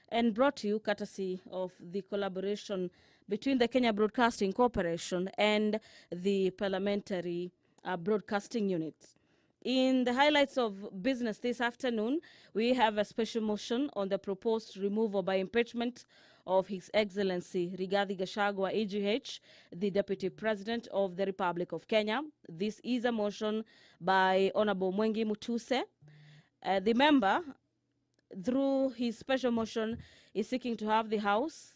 and brought to you courtesy of the collaboration between the Kenya Broadcasting Corporation and the Parliamentary Broadcasting Unit. In the highlights of business this afternoon, we have a special motion on the proposed removal by impeachment of His Excellency Rigathi Gachagua, AGH, the Deputy President of the Republic of Kenya. This is a motion by Honorable Mwengi Mutuse. The member, through his special motion, is seeking to have the House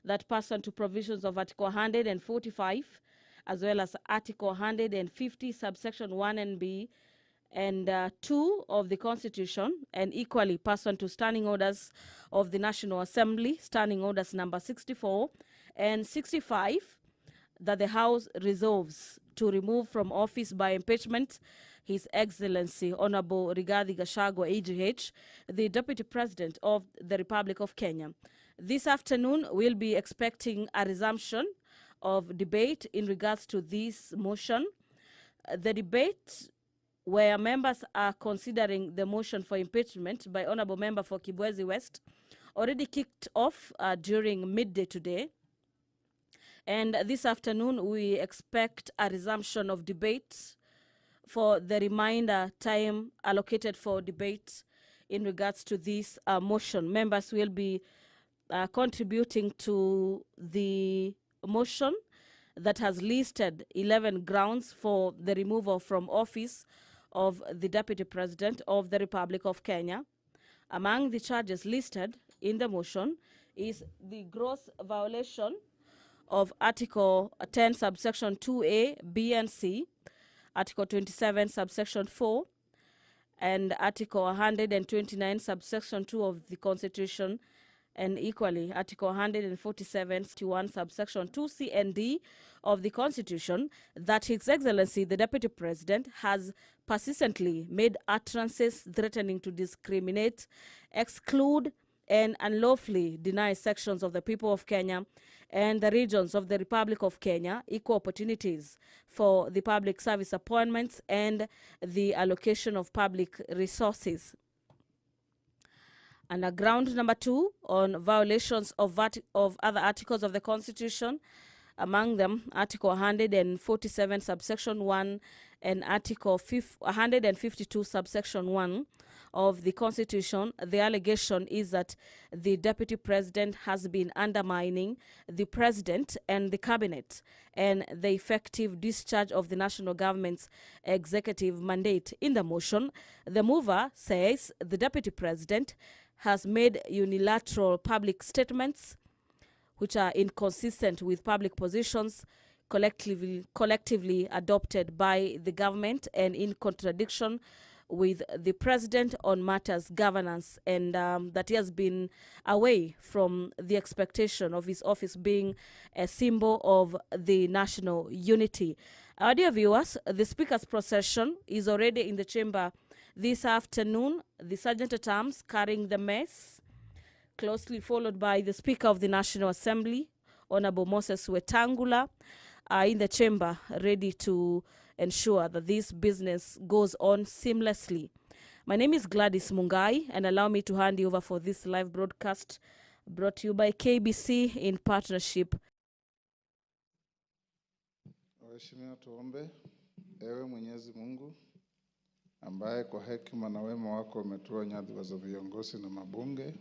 that pursuant to provisions of Article 145 as well as Article 150, subsection 1 and B, and 2 of the Constitution, and equally pursuant to standing orders of the National Assembly, standing orders number 64 and 65, that the House resolves to remove from office by impeachment His Excellency Honorable Rigathi Gachagua, AGH, the Deputy President of the Republic of Kenya. This afternoon, we'll be expecting a resumption of debate in regards to this motion. The debate where members are considering the motion for impeachment by Honorable Member for Kibwezi West already kicked off during midday today. And this afternoon, we expect a resumption of debate for the remainder time allocated for debate in regards to this motion. Members will be contributing to the motion that has listed 11 grounds for the removal from office of the Deputy President of the Republic of Kenya. Among the charges listed in the motion is the gross violation of Article 10, subsection 2A, B and C, Article 27, subsection 4, and Article 129, subsection 2 of the Constitution, and equally Article 147, 1, subsection 2C and D of the Constitution, that His Excellency the Deputy President has persistently made utterances threatening to discriminate, exclude, and unlawfully deny sections of the people of Kenya and the regions of the Republic of Kenya equal opportunities for the public service appointments and the allocation of public resources. And ground number 2 on violations of other articles of the Constitution, among them Article 147, subsection 1, and Article 152, subsection 1 of the Constitution. The allegation is that the Deputy President has been undermining the President and the Cabinet and the effective discharge of the national government's executive mandate. In the motion, the mover says the Deputy President has made unilateral public statements which are inconsistent with public positions collectively adopted by the government and in contradiction with the President on matters governance, and that he has been away from the expectation of his office being a symbol of the national unity. Our dear viewers, the Speaker's procession is already in the chamber this afternoon. The Sergeant at Arms carrying the mace, closely followed by the Speaker of the National Assembly, Honorable Moses Wetangula, are in the chamber ready to ensure that this business goes on seamlessly. My name is Gladys Mungai, and allow me to hand you over for this live broadcast brought to you by KBC in partnership. Waheshimiwa, tuombe. Ewe Mwenyezi Mungu, ambaye kwa hekima na wema wako umetoa nyadhifa za viongozi na mabunge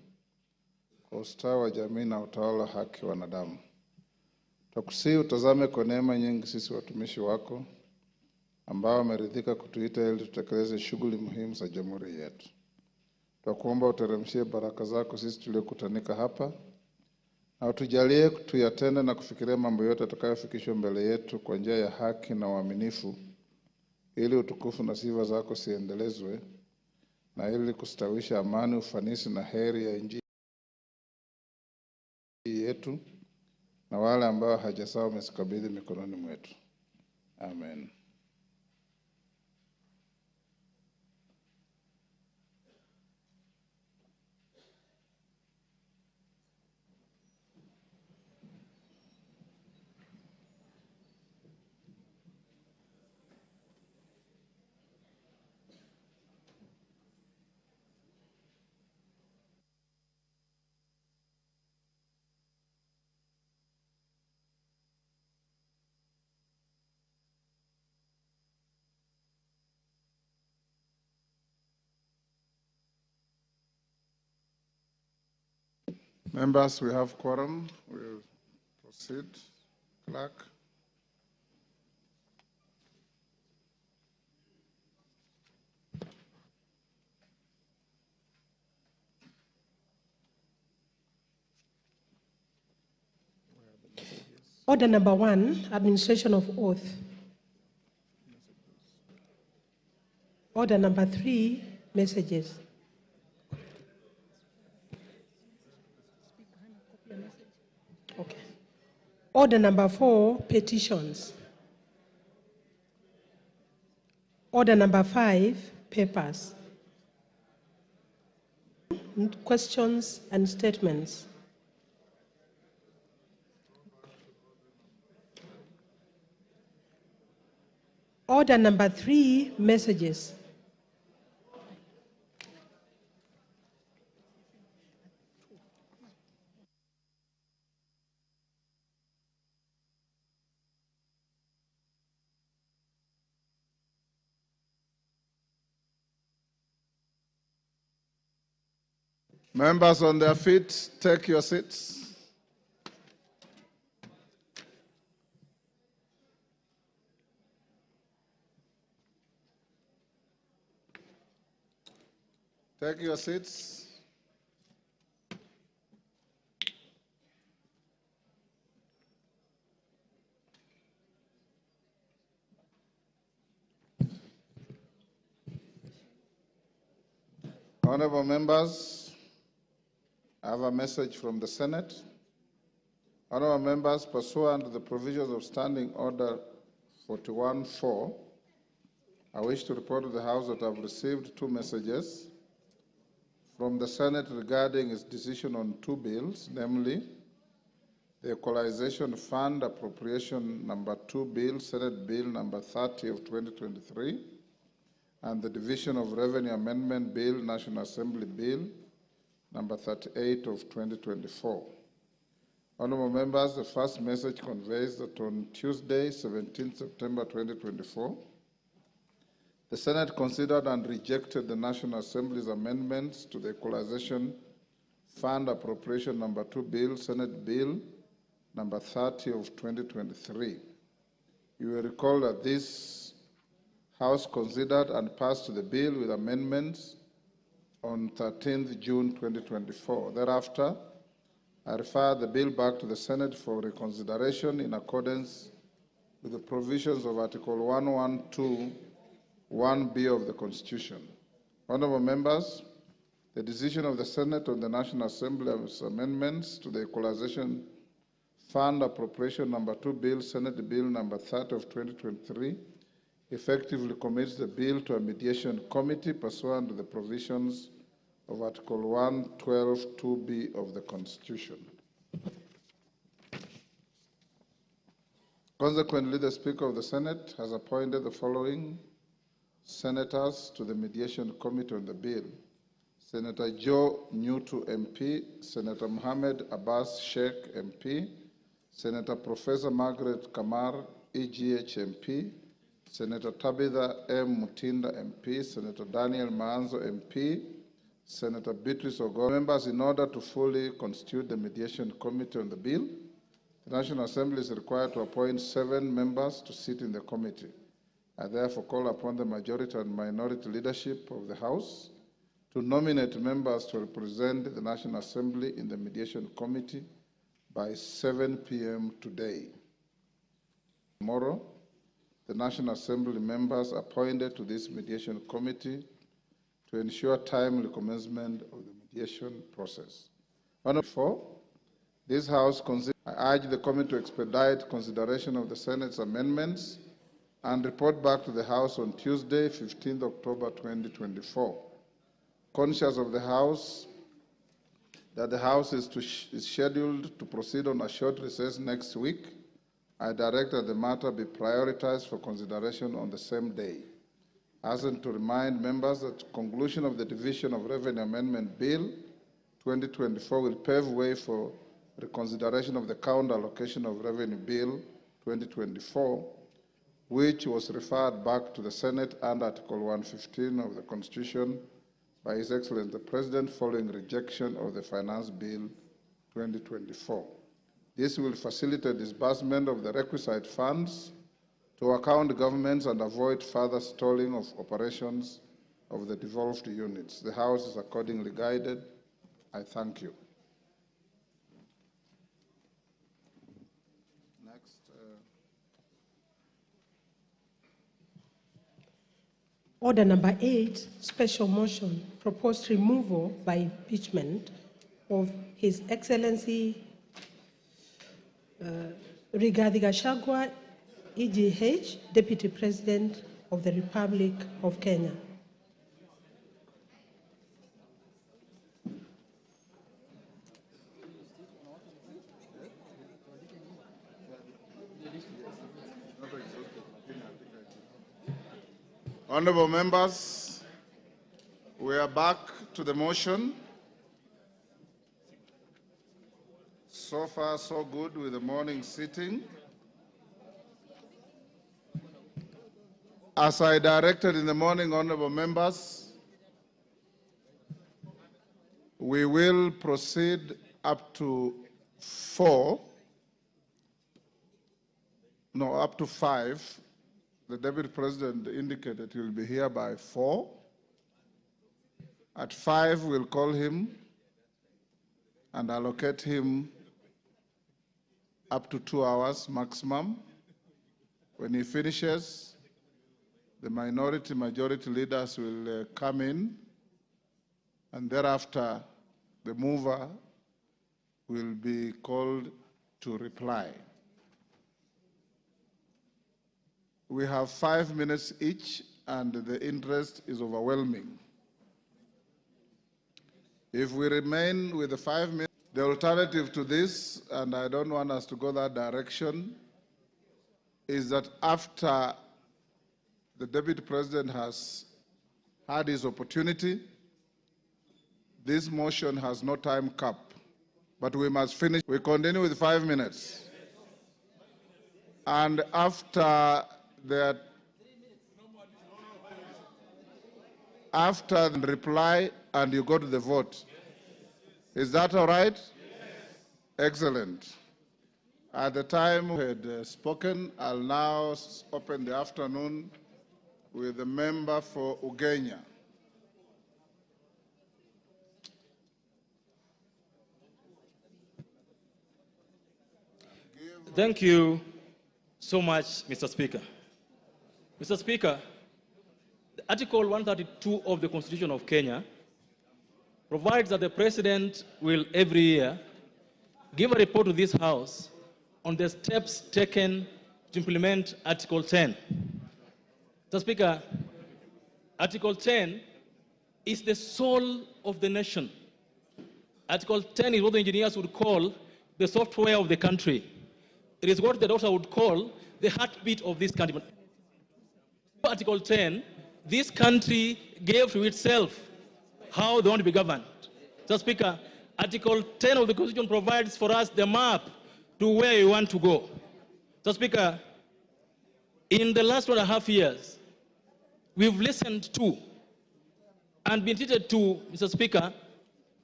kwa ustawi wa jamii na utawala wa haki wa wanadamu, tukusihi utazame kwa neema nyingi sisi watumishi wako ambao wameridhika kutuita ili tutekeleze shughuli muhimu za jamhuri yetu. Tunakuomba uteremshie baraka zako sisi tuliokutanika hapa, na utujalie tuyatende na kufikiria mambo yote yatakayofikishwa mbele yetu kwa njia ya haki na uaminifu, ili utukufu na sifa zako siendelezwe, na ili kustawisha amani, ufanisi na heri ya nchi yetu na wale ambao hajasawa umesikabidhi mikononi mwetu. Amen. Members, we have quorum. We'll proceed. Clerk. Order number 1, administration of oath. Order number 3, messages. Okay. Order number 4, petitions. Order number 5, papers. Questions and statements. Order number 3, messages. Members on their feet, take your seats. Take your seats. Honorable members, I have a message from the Senate. Honorable members, pursuant to the provisions of Standing Order 41-4, I wish to report to the House that I have received 2 messages from the Senate regarding its decision on 2 bills, namely the Equalization Fund Appropriation Number 2 Bill, Senate Bill Number 30 of 2023, and the Division of Revenue Amendment Bill, National Assembly Bill Number 38 of 2024. Honorable members, the first message conveys that on Tuesday, 17 September 2024, the Senate considered and rejected the National Assembly's amendments to the Equalization Fund Appropriation Number 2 Bill, Senate Bill Number 30 of 2023. You will recall that this House considered and passed the bill with amendments on 13th June 2024. Thereafter, I referred the bill back to the Senate for reconsideration in accordance with the provisions of Article 112 1B of the Constitution. Honorable members, the decision of the Senate on the National Assembly's amendments to the Equalization Fund Appropriation Number 2 Bill, Senate Bill Number 30 of 2023, effectively commits the bill to a mediation committee pursuant to the provisions of Article 112 2B of the Constitution. Consequently, the Speaker of the Senate has appointed the following senators to the mediation committee on the bill: Senator Joe Newtu MP, Senator Mohammed Abbas Sheikh MP, Senator Professor Margaret Kamar EGH MP, Senator Tabitha M. Mutinda MP, Senator Daniel Maanzo MP, Senator Beatrice Ogo. Members, in order to fully constitute the mediation committee on the bill, the National Assembly is required to appoint 7 members to sit in the committee. I therefore call upon the majority and minority leadership of the House to nominate members to represent the National Assembly in the mediation committee by 7 p.m. today. Tomorrow, the National Assembly members appointed to this mediation committee to ensure timely commencement of the mediation process. Four, this House I urge the committee to expedite consideration of the Senate's amendments and report back to the House on Tuesday, 15 October 2024. Conscious of the House that the House is scheduled to proceed on a short recess next week, I direct that the matter be prioritized for consideration on the same day. As and to remind members that the conclusion of the Division of Revenue Amendment Bill 2024 will pave way for reconsideration of the Counter Allocation of Revenue Bill 2024, which was referred back to the Senate under Article 115 of the Constitution by His Excellency the President following rejection of the Finance Bill 2024. This will facilitate disbursement of the requisite funds to account governments and avoid further stalling of operations of the devolved units. The House is accordingly guided. I thank you. Next. Order number 8, special motion, proposed removal by impeachment of His Excellency Rigathi Gachagua, EGH, Deputy President of the Republic of Kenya. Honorable members, we are back to the motion. So far, so good with the morning sitting. As I directed in the morning, honorable members, we will proceed up to 5. The Deputy President indicated he will be here by 4. At 5, we'll call him and allocate him up to 2 hours maximum. When he finishes, the majority leaders will come in, and thereafter the mover will be called to reply. We have 5 minutes each, and the interest is overwhelming. If we remain with the 5 minutes, the alternative to this, and I don't want us to go that direction, is that after the Deputy President has had his opportunity, this motion has no time cap, but we must finish. We continue with 5 minutes. And after the reply and you go to the vote. Is that all right? Yes. Excellent. At the time we had spoken, I'll now open the afternoon with the member for Ugenya. Thank you so much, Mr. Speaker. Mr. Speaker, Article 132 of the Constitution of Kenya provides that the President will every year give a report to this House on the steps taken to implement Article 10. Mr. Speaker, Article 10 is the soul of the nation. Article 10 is what the engineers would call the software of the country. It is what the doctor would call the heartbeat of this country. Article 10, this country gave to itself how they want to be governed. Mr. Speaker, Article 10 of the Constitution provides for us the map to where we want to go. Mr. Speaker, in the last 1.5 years, we've listened to and been treated to, Mr. Speaker,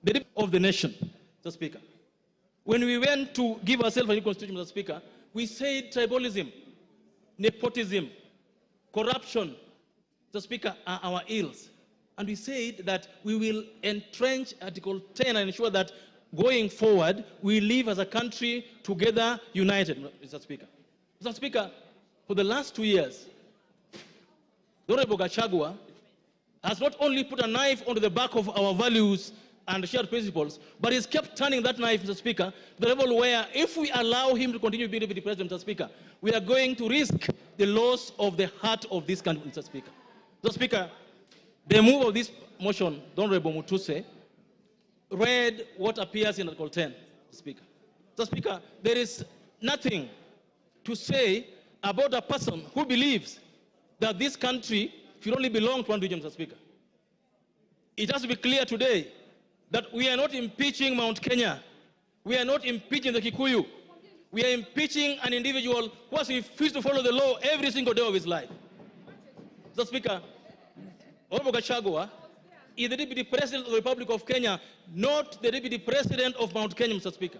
the deep of the nation, Mr. Speaker. When we went to give ourselves a new constitution, Mr. Speaker, we said tribalism, nepotism, corruption, Mr. Speaker, are our ills. And we said that we will entrench Article 10 and ensure that going forward, we live as a country together, united, Mr. Speaker. Mr. Speaker, for the last 2 years, the Honorable Gachagua has not only put a knife onto the back of our values and shared principles, but he's kept turning that knife, Mr. Speaker, to the level where if we allow him to continue being Deputy President, Mr. Speaker, we are going to risk the loss of the heart of this country, Mr. Speaker. Mr. Speaker, the move of this motion, the Honorable Mutuse, read what appears in Article 10, Mr. Speaker. Mr. Speaker, there is nothing to say about a person who believes that this country should only belong to one region, Mr. Speaker. It has to be clear today that we are not impeaching Mount Kenya. We are not impeaching the Kikuyu. We are impeaching an individual who has refused to follow the law every single day of his life. Mr. Speaker, Honorable Gachagua is the Deputy President of the Republic of Kenya, not the Deputy President of Mount Kenya, Mr. Speaker.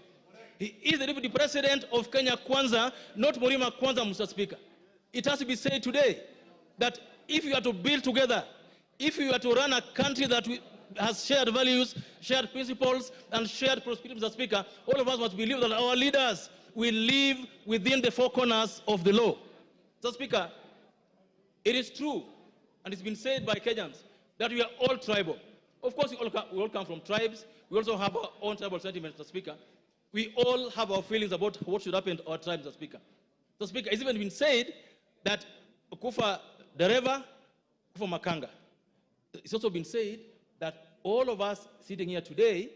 He is the Deputy President of Kenya Kwanza, not Mlima Kwanza, Mr. Speaker. It has to be said today that if you are to build together, if you are to run a country that has shared values, shared principles, and shared prosperity, Mr. Speaker, all of us must believe that our leaders will live within the four corners of the law. Mr. Speaker, it is true, and it's been said by Kenyans, that we are all tribal. Of course, we all come from tribes. We also have our own tribal sentiments, Mr. Speaker. We all have our feelings about what should happen to our tribe, Mr. Speaker. Mr. Speaker, it's even been said that Kufa Dereva, Kufa Makanga. It's also been said that all of us sitting here today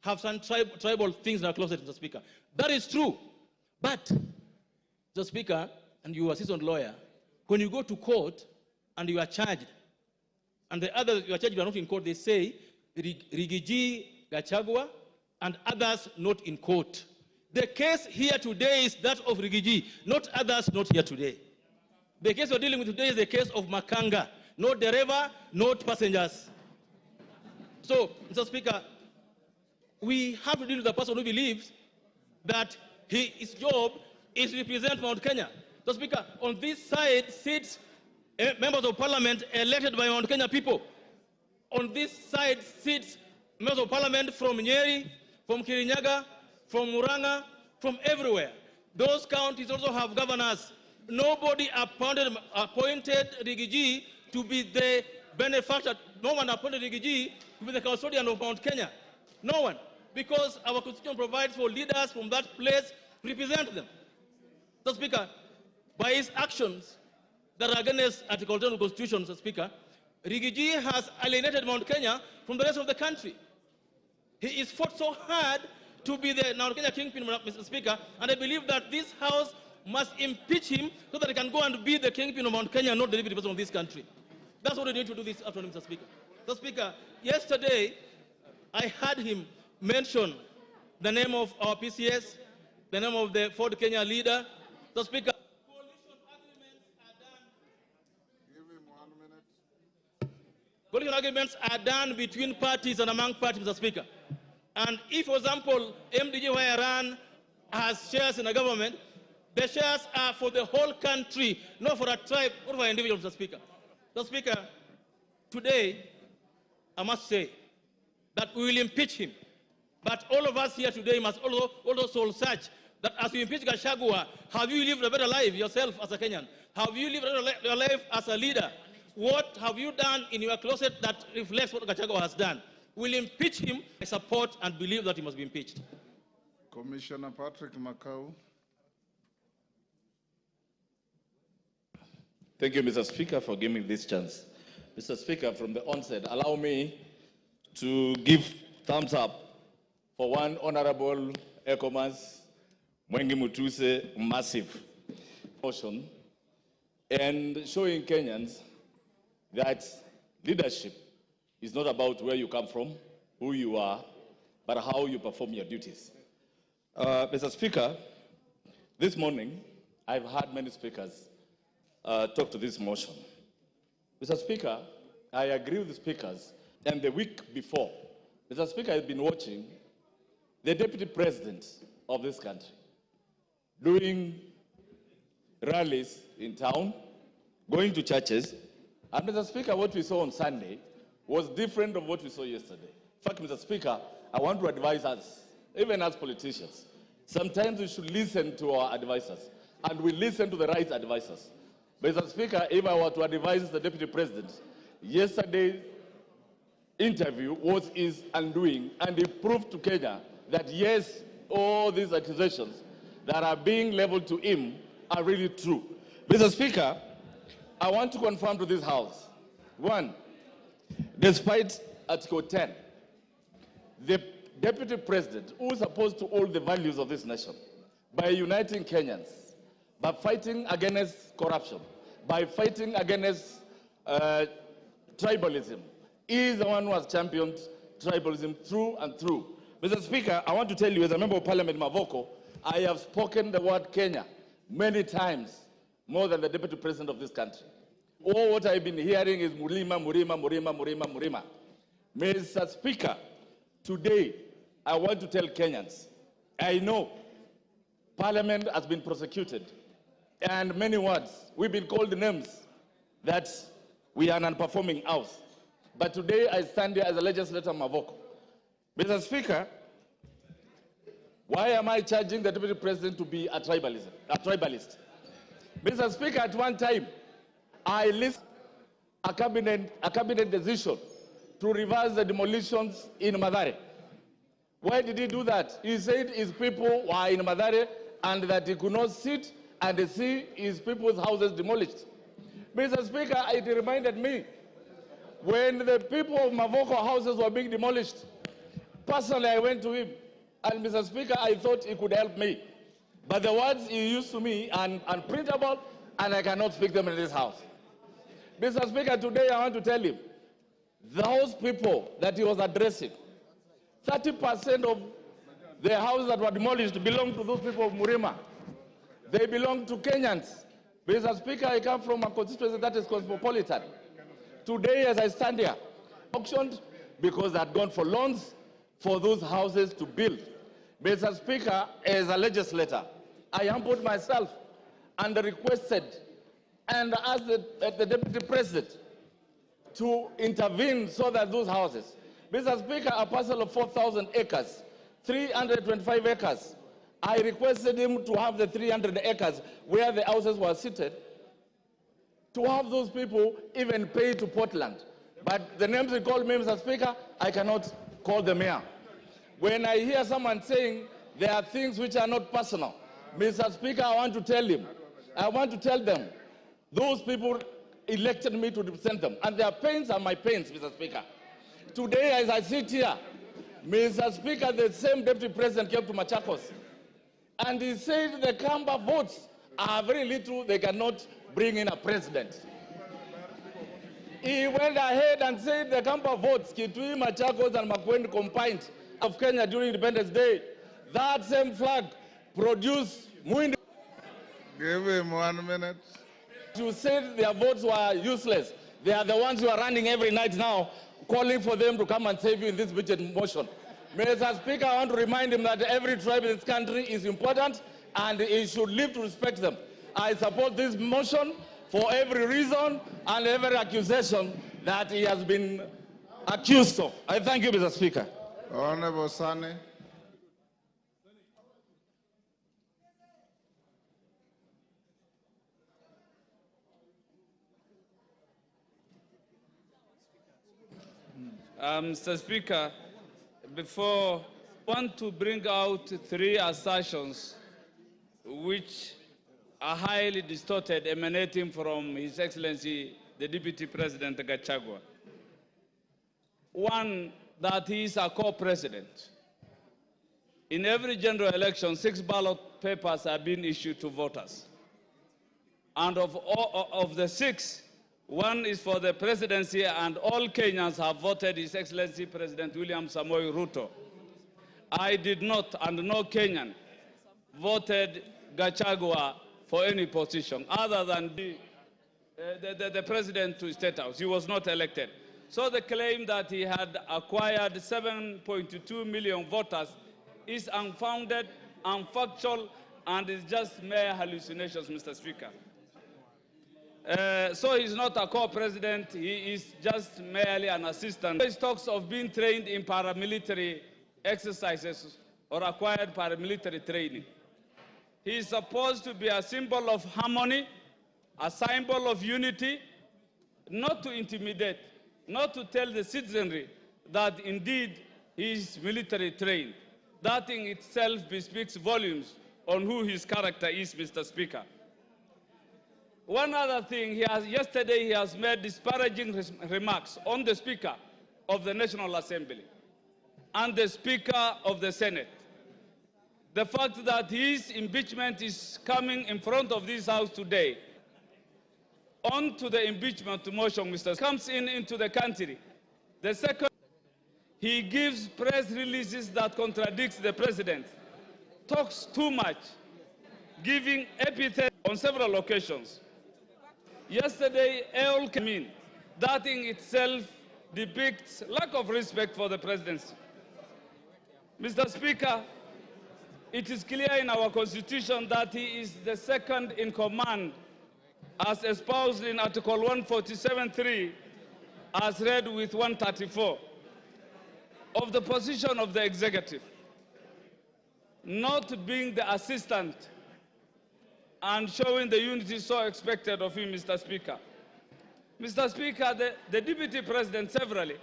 have some tribal things in our closet, Mr. Speaker. That is true. But, Mr. Speaker, and you are a seasoned lawyer, when you go to court and you are charged, and the others you are charged are not in court, they say Rigathi Gachagua and others not in court. The case here today is that of Rigathi, not others not here today. The case we're dealing with today is the case of Makanga, not Dereva, not passengers. So, Mr. Speaker, we have to deal with a person who believes that his job is to represent Mount Kenya. Mr. Speaker, on this side sits members of parliament elected by Mount Kenya people. On this side sits members of parliament from Nyeri, from Kirinyaga, from Muranga, from everywhere. Those counties also have governors. Nobody appointed Rigathi to be the benefactor. No one appointed Rigathi to be the custodian of Mount Kenya. No one. Because our constitution provides for leaders from that place to represent them. Mr. Speaker, by his actions that are against Article 10 of the Constitution, Mr. Speaker, Rigathi has alienated Mount Kenya from the rest of the country. He is fought so hard to be the Mount Kenya kingpin, Mr. Speaker, and I believe that this House must impeach him so that he can go and be the kingpin of Mount Kenya, not the deputy president of this country. That's what we need to do this afternoon, Mr. Speaker. Mr. Speaker, yesterday I heard him mention the name of our PCS, the name of the Ford Kenya leader. Mr. Speaker, coalition agreements are done. Give him 1 minute. Coalition agreements are done between parties and among parties, Mr. Speaker. And if, for example, MDG where I ran has shares in the government, the shares are for the whole country, not for a tribe or for an individual, Mr. Speaker. Mr. Speaker, today, I must say that we will impeach him. But all of us here today must also soul search that as you impeach Gachagua, have you lived a better life yourself as a Kenyan? Have you lived a better life as a leader? What have you done in your closet that reflects what Gachagua has done? We'll impeach him. I support and believe that he must be impeached. Commissioner Patrick Makau. Thank you, Mr. Speaker, for giving me this chance. Mr. Speaker, from the onset, allow me to give thumbs up for one Honorable ECOMAS Mwengi Mutuse massive motion and showing Kenyans that leadership is not about where you come from, who you are, but how you perform your duties. Mr. Speaker, this morning, I've heard many speakers talk to this motion. Mr. Speaker, I agree with the speakers, and the week before, Mr. Speaker, I've been watching the Deputy President of this country doing rallies in town, going to churches, and Mr. Speaker, what we saw on Sunday was different from what we saw yesterday. In fact, Mr. Speaker, I want to advise us, even as politicians, sometimes we should listen to our advisors, and we listen to the right advisors. Mr. Speaker, if I were to advise the Deputy President, yesterday's interview was his undoing, and he proved to Kenya that yes, all these accusations that are being leveled to him are really true. Mr. Speaker, I want to confirm to this House, one, despite Article 10, the Deputy President, who is supposed to hold the values of this nation, by uniting Kenyans, by fighting against corruption, by fighting against tribalism, he is the one who has championed tribalism through and through. Mr. Speaker, I want to tell you, as a member of Parliament Mavoko, I have spoken the word Kenya many times, more than the Deputy President of this country. All what I've been hearing is Murima, Murima, Murima, Murima, Murima. Mr. Speaker, today I want to tell Kenyans, I know Parliament has been prosecuted and many words, we've been called names that we are an unperforming house. But today I stand here as a legislator Mavoko. Mr. Speaker, why am I charging the Deputy President to be a tribalist? Mr. Speaker, at one time, I listed a cabinet decision to reverse the demolitions in Mathare. Why did he do that? He said his people were in Mathare and that he could not sit and see his people's houses demolished. Mr. Speaker, it reminded me when the people of Mavoko houses were being demolished. Personally, I went to him, and Mr. Speaker, I thought he could help me. But the words he used to me are unprintable, and I cannot speak them in this house. Mr. Speaker, today I want to tell him, those people that he was addressing, 30% of the houses that were demolished belong to those people of Murima. They belong to Kenyans. Mr. Speaker, I come from a constituency that is cosmopolitan. Today, as I stand here, auctioned because they had gone for loans for those houses to build. Mr. Speaker, as a legislator, I humbled myself and requested and asked the Deputy President to intervene so that those houses, Mr. Speaker, a parcel of 4,000 acres, 325 acres, I requested him to have the 300 acres where the houses were seated, to have those people even pay to Portland. But the names he called me, Mr. Speaker, I cannot call them here. When I hear someone saying there are things which are not personal, Mr. Speaker, I want to tell them, those people elected me to represent them, and their pains are my pains, Mr. Speaker. Today, as I sit here, Mr. Speaker, the same Deputy President came to Machakos, and he said the Kamba votes are very little, they cannot bring in a president. He went ahead and said the Kamba votes, Kitui, Machakos, and Makueni combined of Kenya during Independence Day. That same flag produced Mwindi. Give him 1 minute. You said their votes were useless. They are the ones who are running every night now, calling for them to come and save you in this budget motion. Mr. Speaker, I want to remind him that every tribe in this country is important and he should live to respect them. I support this motion for every reason and every accusation that he has been accused of. I thank you, Mr. Speaker. Honorable Sane. Mr. Speaker, I want to bring out 3 assertions which are highly distorted, emanating from His Excellency, the Deputy President Gachagua. One, that he is a co-president. In every general election, 6 ballot papers are being issued to voters. And of the 6, 1 is for the presidency, and all Kenyans have voted His Excellency President William Samoei Ruto. I did not, and no Kenyan voted Gachagua for any position other than the president to State House. He was not elected. So the claim that he had acquired 7.2 million voters is unfounded, unfactual, and is just mere hallucinations, Mr. Speaker. So he's not a co-president, he is just merely an assistant. He talks of being trained in paramilitary exercises or acquired paramilitary training. He is supposed to be a symbol of harmony, a symbol of unity, not to intimidate, not to tell the citizenry that indeed he is military trained. That in itself bespeaks volumes on who his character is, Mr. Speaker. One other thing, yesterday he has made disparaging remarks on the Speaker of the National Assembly and the Speaker of the Senate. The fact that his impeachment is coming in front of this House today, on to the impeachment motion, Mr. comes into the country. The second, he gives press releases that contradicts the president, talks too much, giving epithets on several occasions. Yesterday, all came in. That in itself depicts lack of respect for the presidency. Mr. Speaker, it is clear in our Constitution that he is the second in command, as espoused in Article 147.3, as read with 134, of the position of the executive, not being the assistant and showing the unity so expected of him, Mr. Speaker. Mr. Speaker, the Deputy President severally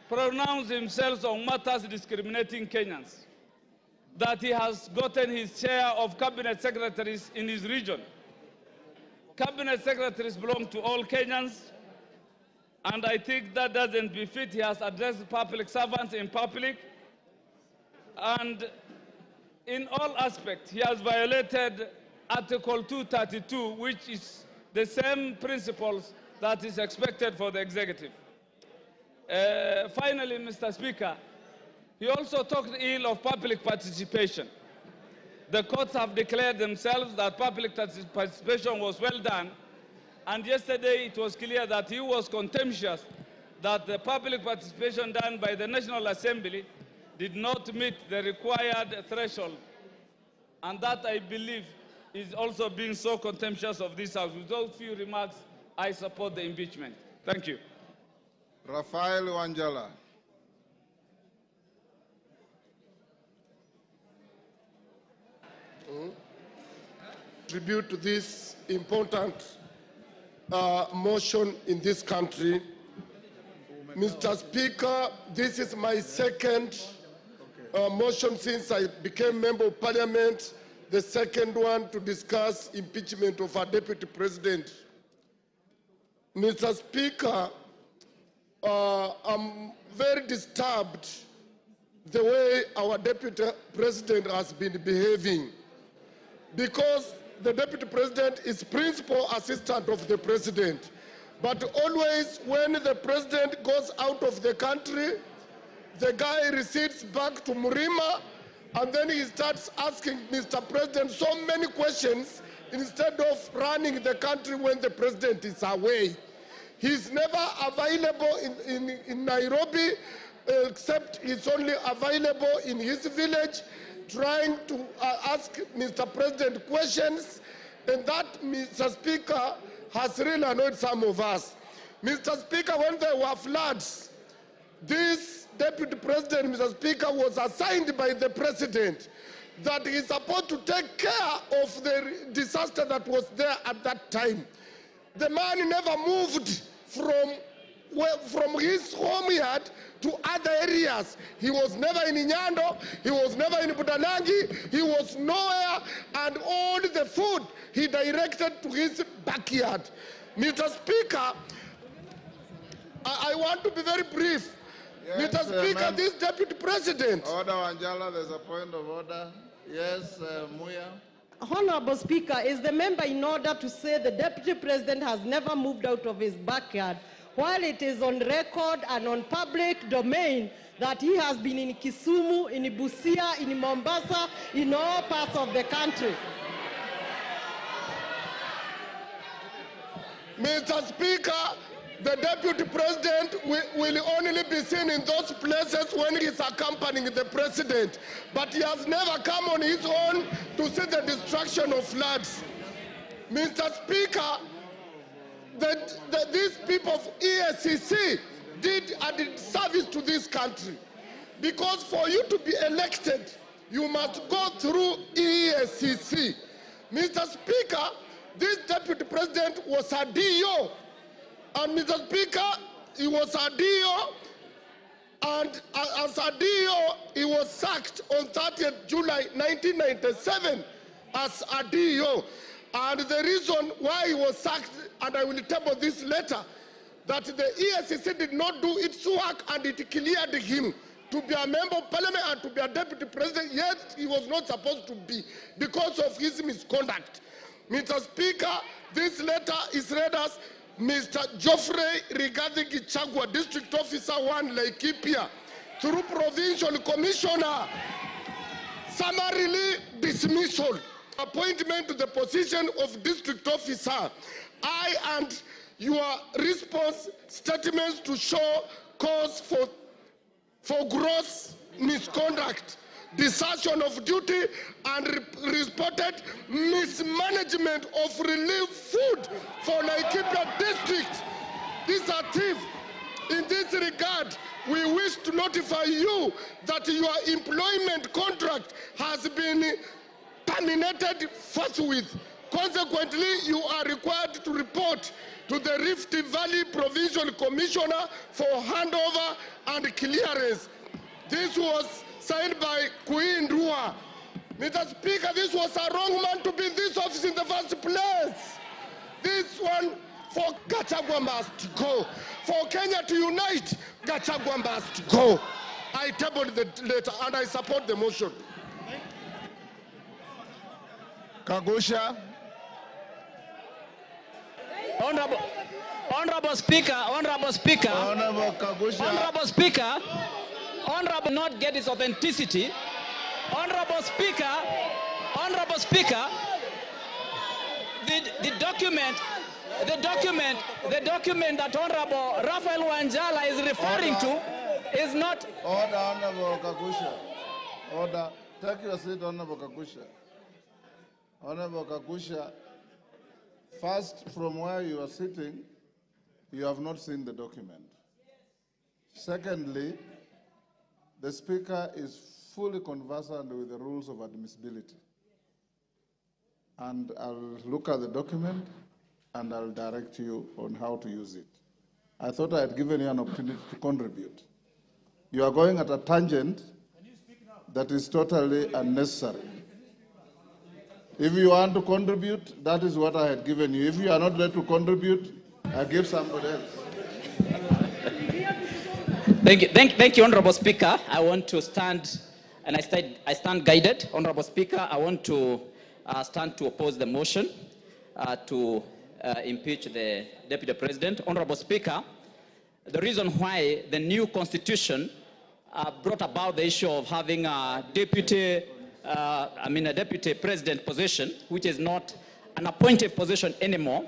pronounced himself on matters discriminating Kenyans, that he has gotten his share of cabinet secretaries in his region. Cabinet secretaries belong to all Kenyans, and I think that doesn't befit. He has addressed public servants in public, and in all aspects, he has violated Article 232, which is the same principles that is expected for the executive. Finally, Mr. Speaker, he also talked ill of public participation. The courts have declared themselves that public participation was well done, and yesterday it was clear that he was contemptuous that the public participation done by the National Assembly did not meet the required threshold, and that, I believe, is also being so contemptuous of this House. With those few remarks, I support the impeachment. Thank you. Rafael Wanjala. Contribute to this important motion in this country. Mr. Speaker, this is my second motion since I became Member of Parliament, the second one to discuss impeachment of our Deputy President. Mr. Speaker, I'm very disturbed the way our Deputy President has been behaving, because the Deputy President is principal assistant of the President. But always when the President goes out of the country, the guy recedes back to Murima, and then he starts asking Mr. President so many questions instead of running the country when the President is away. He's never available in Nairobi, except he's only available in his village, trying to ask Mr. President questions, and that, Mr. Speaker, has really annoyed some of us. Mr. Speaker, when there were floods, this Deputy President, Mr. Speaker, was assigned by the President that he's supposed to take care of the disaster that was there at that time. The man never moved from his home yard to other areas. He was never in Nyando, he was never in Budalangi, he was nowhere, and all the food he directed to his backyard. Mr. Speaker, I want to be very brief. Yes, Mr. Speaker, this Deputy President. Order, Wanjala, there's a point of order. Yes, Muya. Honorable Speaker, is the member in order to say the Deputy President has never moved out of his backyard, while it is on record and on public domain that he has been in Kisumu, in Busia, in Mombasa, in all parts of the country? Mr. Speaker, the Deputy President will only be seen in those places when he's accompanying the President, but he has never come on his own to see the destruction of floods. Mr. Speaker, these people of EACC did service to this country, because for you to be elected, you must go through EACC. Mr. Speaker, this Deputy President was a DO. And Mr. Speaker, he was a DO, and as a DO, he was sacked on 30th July 1997 as a DO. And the reason why he was sacked, and I will table this later, that the ESCC did not do its work, and it cleared him to be a member of Parliament and to be a Deputy President, yet he was not supposed to be because of his misconduct. Mr. Speaker, this letter is read as Mr. Geoffrey Rigathi Gachagua, District Officer 1, Laikipia, through Provincial Commissioner, summarily dismissal. Appointment to the position of District Officer. I and your response statements to show cause for gross misconduct, desertion of duty, and reported mismanagement of relief food for Laikipia district. These are thieves. In this regard, we wish to notify you that your employment contract has been terminated forthwith. Consequently, you are required to report to the Rift Valley Provincial Commissioner for handover and clearance. This was signed by Queen Rua. Mr. Speaker, this was a wrong man to be in this office in the first place. This one for Gachagua must go. For Kenya to unite, Gachagua must go. I tabled the letter and I support the motion. Kagusha. Honorable Speaker, Honorable Kagusha. Honorable Speaker, Honorable not get its authenticity. Honorable Speaker, the document that Honorable Raphael Wanjala is referring to is not. Order, Honorable Kagusha. Order. Take your seat, Honorable Kagusha. Honorable Kagusha, first, from where you are sitting, you have not seen the document. Secondly, the Speaker is fully conversant with the rules of admissibility. And I'll look at the document and I'll direct you on how to use it. I thought I had given you an opportunity to contribute. You are going at a tangent that is totally unnecessary. If you want to contribute, that is what I had given you. If you are not ready to contribute, I give somebody else. Thank you, Honorable Speaker. I want to stand, and I stand guided. Honorable Speaker, I want to stand to oppose the motion to impeach the Deputy President. Honorable Speaker, the reason why the new constitution brought about the issue of having a deputy president position, which is not an appointed position anymore,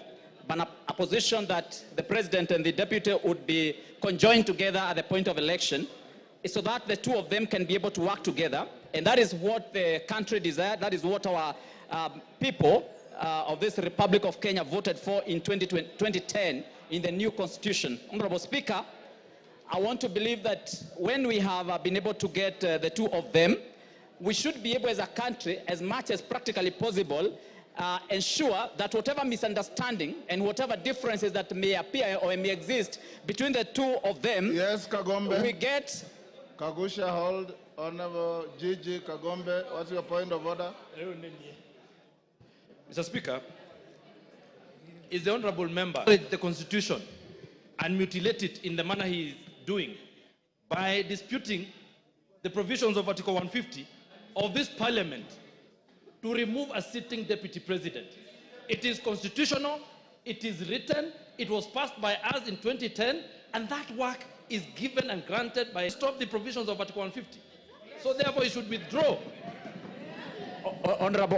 but a position that the president and the deputy would be conjoined together at the point of election, is so that the two of them can be able to work together. And that is what the country desired. That is what our people of this Republic of Kenya voted for in 2010 in the new constitution. Honorable Speaker, I want to believe that when we have been able to get the two of them, we should be able as a country, as much as practically possible, ensure that whatever misunderstanding and whatever differences that may appear or may exist between the two of them, yes, Kagombe. we get... Kagusha, hold. Honorable Gigi Kagombe, what's your point of order? Mr. Speaker, is the honorable member the Constitution and mutilate it in the manner he is doing by disputing the provisions of Article 150 of this Parliament to remove a sitting Deputy President? It is constitutional, it is written, it was passed by us in 2010, and that work is given and granted by stop the provisions of Article 150. So therefore, it should withdraw.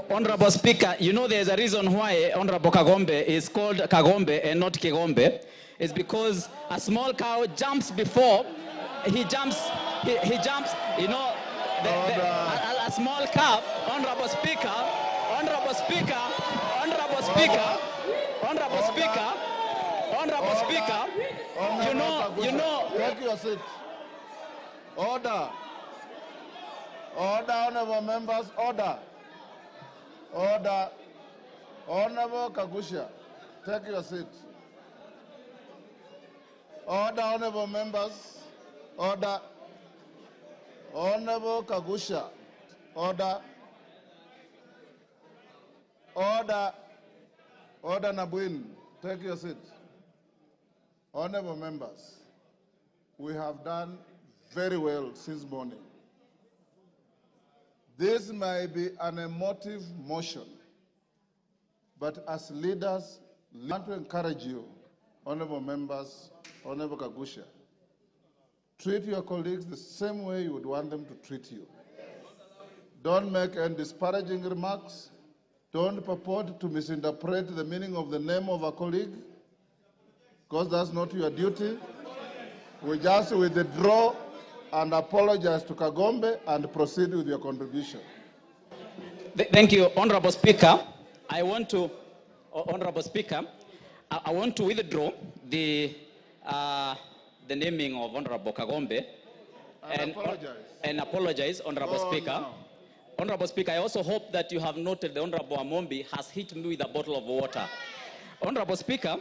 Honorable Speaker, you know there's a reason why Honorable Kagombe is called Kagombe and not Kigombe. It's because a small cow jumps before he jumps, you know, a small calf. Honorable Speaker, you know. Take your seat. Order. Order, honorable members, order. Order. Honorable Kagusha, take your seat. Order, honorable members, order. Honorable Kagusha, order. Order. Order, Nabuin, take your seat. Honorable members, we have done very well since morning. This may be an emotive motion, but as leaders, we want to encourage you, honorable members, Honorable Kagusha, treat your colleagues the same way you would want them to treat you. Don't make any disparaging remarks. Don't purport to misinterpret the meaning of the name of a colleague, because that's not your duty. we just withdraw and apologize to Kagombe and proceed with your contribution. Thank you, Honorable Speaker. I want to, Honorable Speaker, I want to withdraw the naming of Honorable Kagombe and apologize, Honorable Speaker. Now. Honorable Speaker, I also hope that you have noted the Honorable Amombi has hit me with a bottle of water. Honorable Speaker,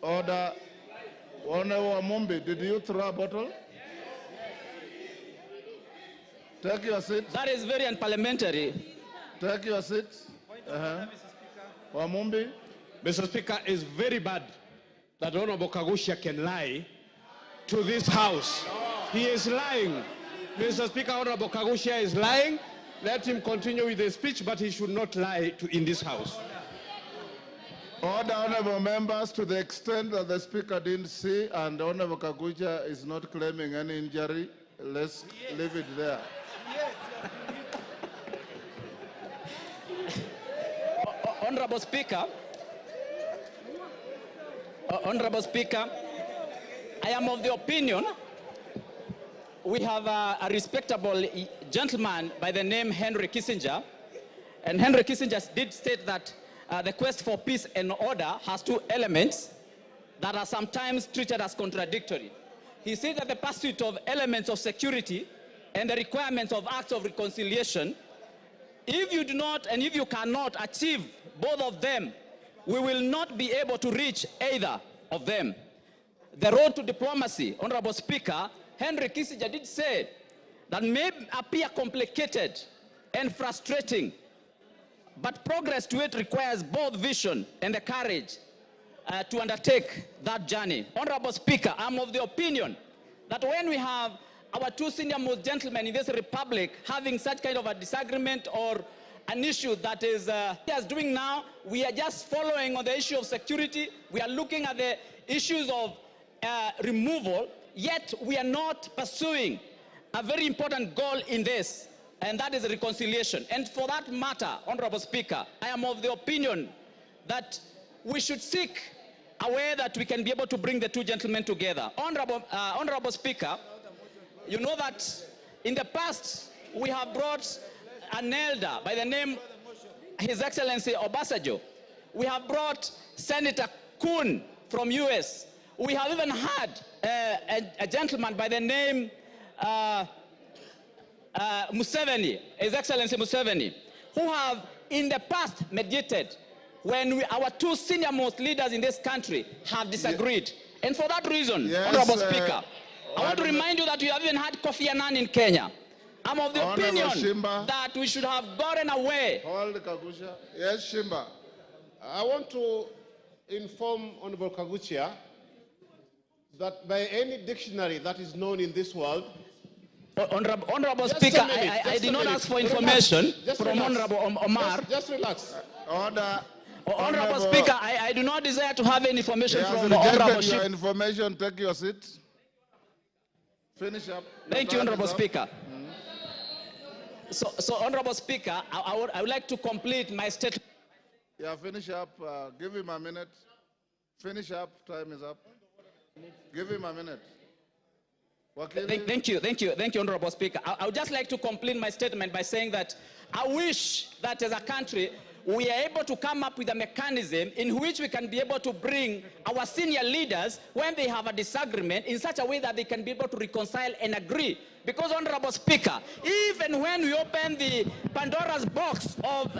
Order. Honorable Amombi, did you throw a bottle? Take your seat. That is very unparliamentary. Take your seat. Wamumbi. Mr. Speaker, it's very bad that Honorable Kagusha can lie to this House. He is lying. Mr. Speaker, Honorable Kagusha is lying. Let him continue with the speech, but he should not lie in this House. Order, honorable members, to the extent that the Speaker didn't see and Honorable Kagusha is not claiming any injury, let's leave it there. Honorable Speaker, I am of the opinion we have a respectable gentleman by the name Henry Kissinger, and Henry Kissinger did state that the quest for peace and order has two elements that are sometimes treated as contradictory. He said that the pursuit of elements of security and the requirements of acts of reconciliation, if you do not and if you cannot achieve both of them, we will not be able to reach either of them. The road to diplomacy, Honorable Speaker, Henry Kissinger did say that may appear complicated and frustrating, but progress to it requires both vision and the courage to undertake that journey. Honorable Speaker, I'm of the opinion that when we have our two senior-most gentlemen in this republic having such kind of a disagreement or an issue that is as doing now, we are just following on the issue of security. We are looking at the issues of removal, yet we are not pursuing a very important goal in this, and that is reconciliation. And for that matter, Honorable Speaker, I am of the opinion that we should seek a way that we can be able to bring the two gentlemen together. Honorable Speaker, you know that in the past we have brought an elder by the name His Excellency Obasanjo. We have brought Senator Kuhn from US. We have even had a gentleman by the name Museveni, His Excellency Museveni, who have in the past mediated when our two senior-most leaders in this country have disagreed. And for that reason, Honorable Speaker, I want to remind you that you have even had Kofi Annan in Kenya. I'm of the opinion that we should have gotten away. Hold Kagusha. Yes, Shimba. I want to inform Honorable Kagusha that by any dictionary that is known in this world, Honorable Speaker, I did not ask for information from Honorable Omar. Just relax. Order. Honorable Speaker, I do not desire to have any information from Honorable Your information, take your seat. Finish up. Thank you, Honorable Speaker. So, Honorable Speaker, I would like to complete my statement. Yeah, finish up. Give him a minute. Finish up. Time is up. Give him a minute. Thank you, Honorable Speaker. I would just like to complete my statement by saying that I wish that as a country, we are able to come up with a mechanism in which we can be able to bring our senior leaders when they have a disagreement in such a way that they can be able to reconcile and agree. Because, Honorable Speaker, even when we open the Pandora's box of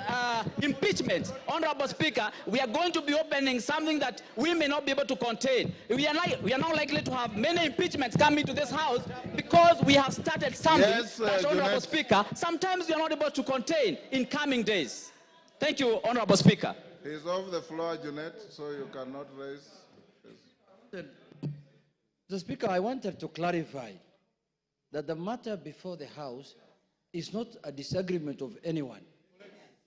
impeachment, Honorable Speaker, we are going to be opening something that we may not be able to contain. We are now likely to have many impeachments coming to this House because we have started something that, Honorable Speaker, sometimes we are not able to contain in coming days. Thank you, Honorable Speaker. He's off the floor, Jeanette, so you cannot raise. Mr. Speaker, I wanted to clarify that the matter before the House is not a disagreement of anyone.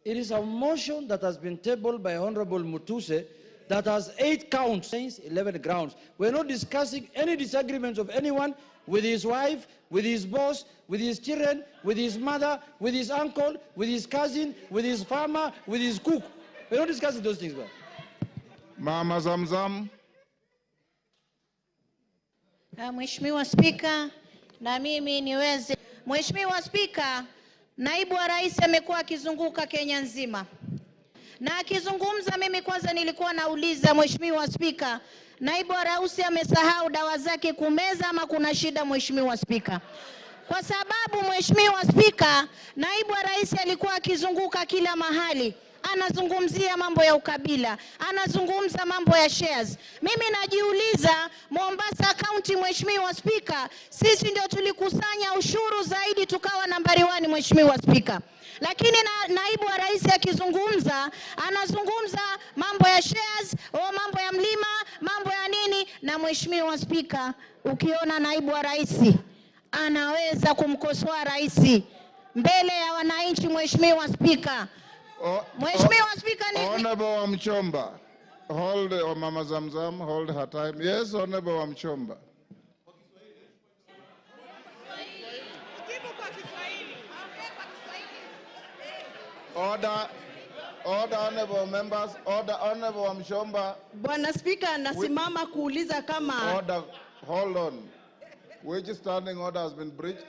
It is a motion that has been tabled by Honorable Mutuse that has 8 counts, 11 grounds. We're not discussing any disagreements of anyone with his wife, with his boss, with his children, with his mother, with his uncle, with his cousin, with his farmer, with his cook. We're not discussing those things, bro. Mama Zamzam. Mheshimiwa Spika, na mimi niweze. Mheshimiwa Spika, naibu wa rais amekuwa akizunguka Kenya nzima. Na akizungumza, mimi kwanza nilikuwa nauliza Mheshimiwa Spika, naibu wa rais amesahau dawa zake kumeza ama kuna shida Mheshimiwa Spika? Kwa sababu Mheshimiwa Spika, naibu wa rais alikuwa akizunguka kila mahali. Anazungumzia mambo ya ukabila, anazungumza mambo ya shares. Mimi najiuliza, Mombasa County Mheshimiwa Spika, sisi ndio tulikusanya ushuru zaidi tukawa nambari 1 Mheshimiwa Spika. Lakini naibu wa rais akizungumza, anazungumza mambo ya shares, mambo ya mlima, mambo ya nini. Na Mheshimiwa Spika, ukiona naibu wa rais anaweza kumkosoa rais mbele ya wananchi Mheshimiwa Spika. Mheshimiwa Spika, Honorable Wamchomba, hold Mama Zamzam, hold her time. Yes, Honorable Wamchomba. Order, honorable members, order, Honorable Wamchomba. Bwana Spika, nasimama kuuliza kama... Order, hold on. Which standing order has been breached?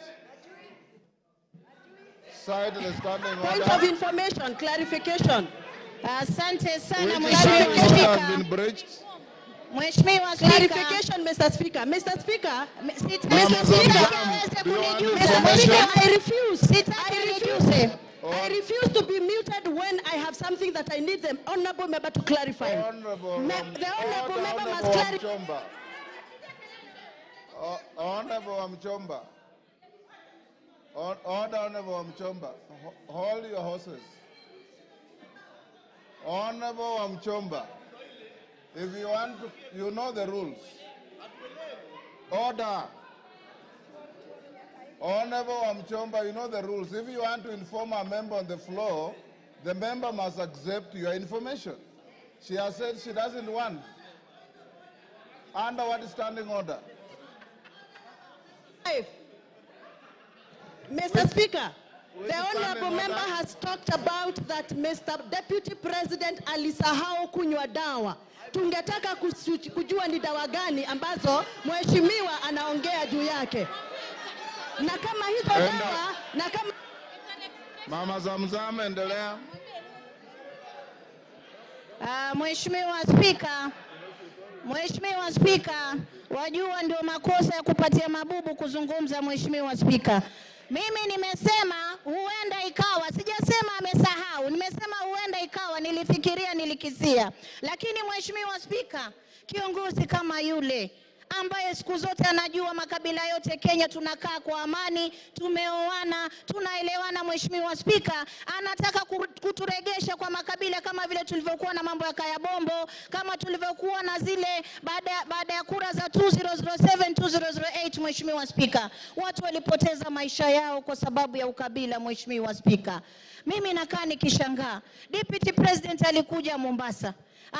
Cite the standing order. Point of information, clarification. Asante sana Mheshimiwa Spika. Has been breached. Mheshimiwa Spika. Clarification, Mr. Speaker. Mr. Speaker. Mr. Speaker, I refuse. I refuse to be muted when I have something that I need the honorable member to clarify. The honorable member must clarify. Honorable Wamchomba. Order, Honorable Wamchomba. Hold your horses. Honorable Wamchomba. If you want to, you know the rules. Order. Honorable Wamchomba, you know the rules. If you want to inform a member on the floor, the member must accept your information. She has said she doesn't want. Under what standing order? Mr. Speaker, the honorable member has talked about that Mr. Deputy President alisahau kunywa dawa. Tungetaka kujua ni dawa gani ambazo mheshimiwa anaongea juu yake. Na kama hizo dawa, na kama... Mama Zamzam, endelea. Mheshimiwa Spika, wajua ndio makosa ya kupatia mabubu kuzungumza Mheshimiwa Spika. Mimi nimesema huenda ikawa, sijasema amesahau, nimesema huenda ikawa, nilifikiria, nilikisia. Lakini Mheshimiwa Spika, kiongozi kama yule ambaye siku zote anajua makabila yote Kenya tunakaa kwa amani, tumeoana, tunaelewana, Mheshimiwa Spika, anataka kuturegesha kwa makabila kama vile tulivyokuwa na mambo ya Kaya Bombo, kama tulivyokuwa na zile baada ya kura za 2007 2008 Mheshimiwa Spika. Watu walipoteza maisha yao kwa sababu ya ukabila Mheshimiwa Spika. Mimi nakaa nikishangaa. Deputy President alikuja Mombasa.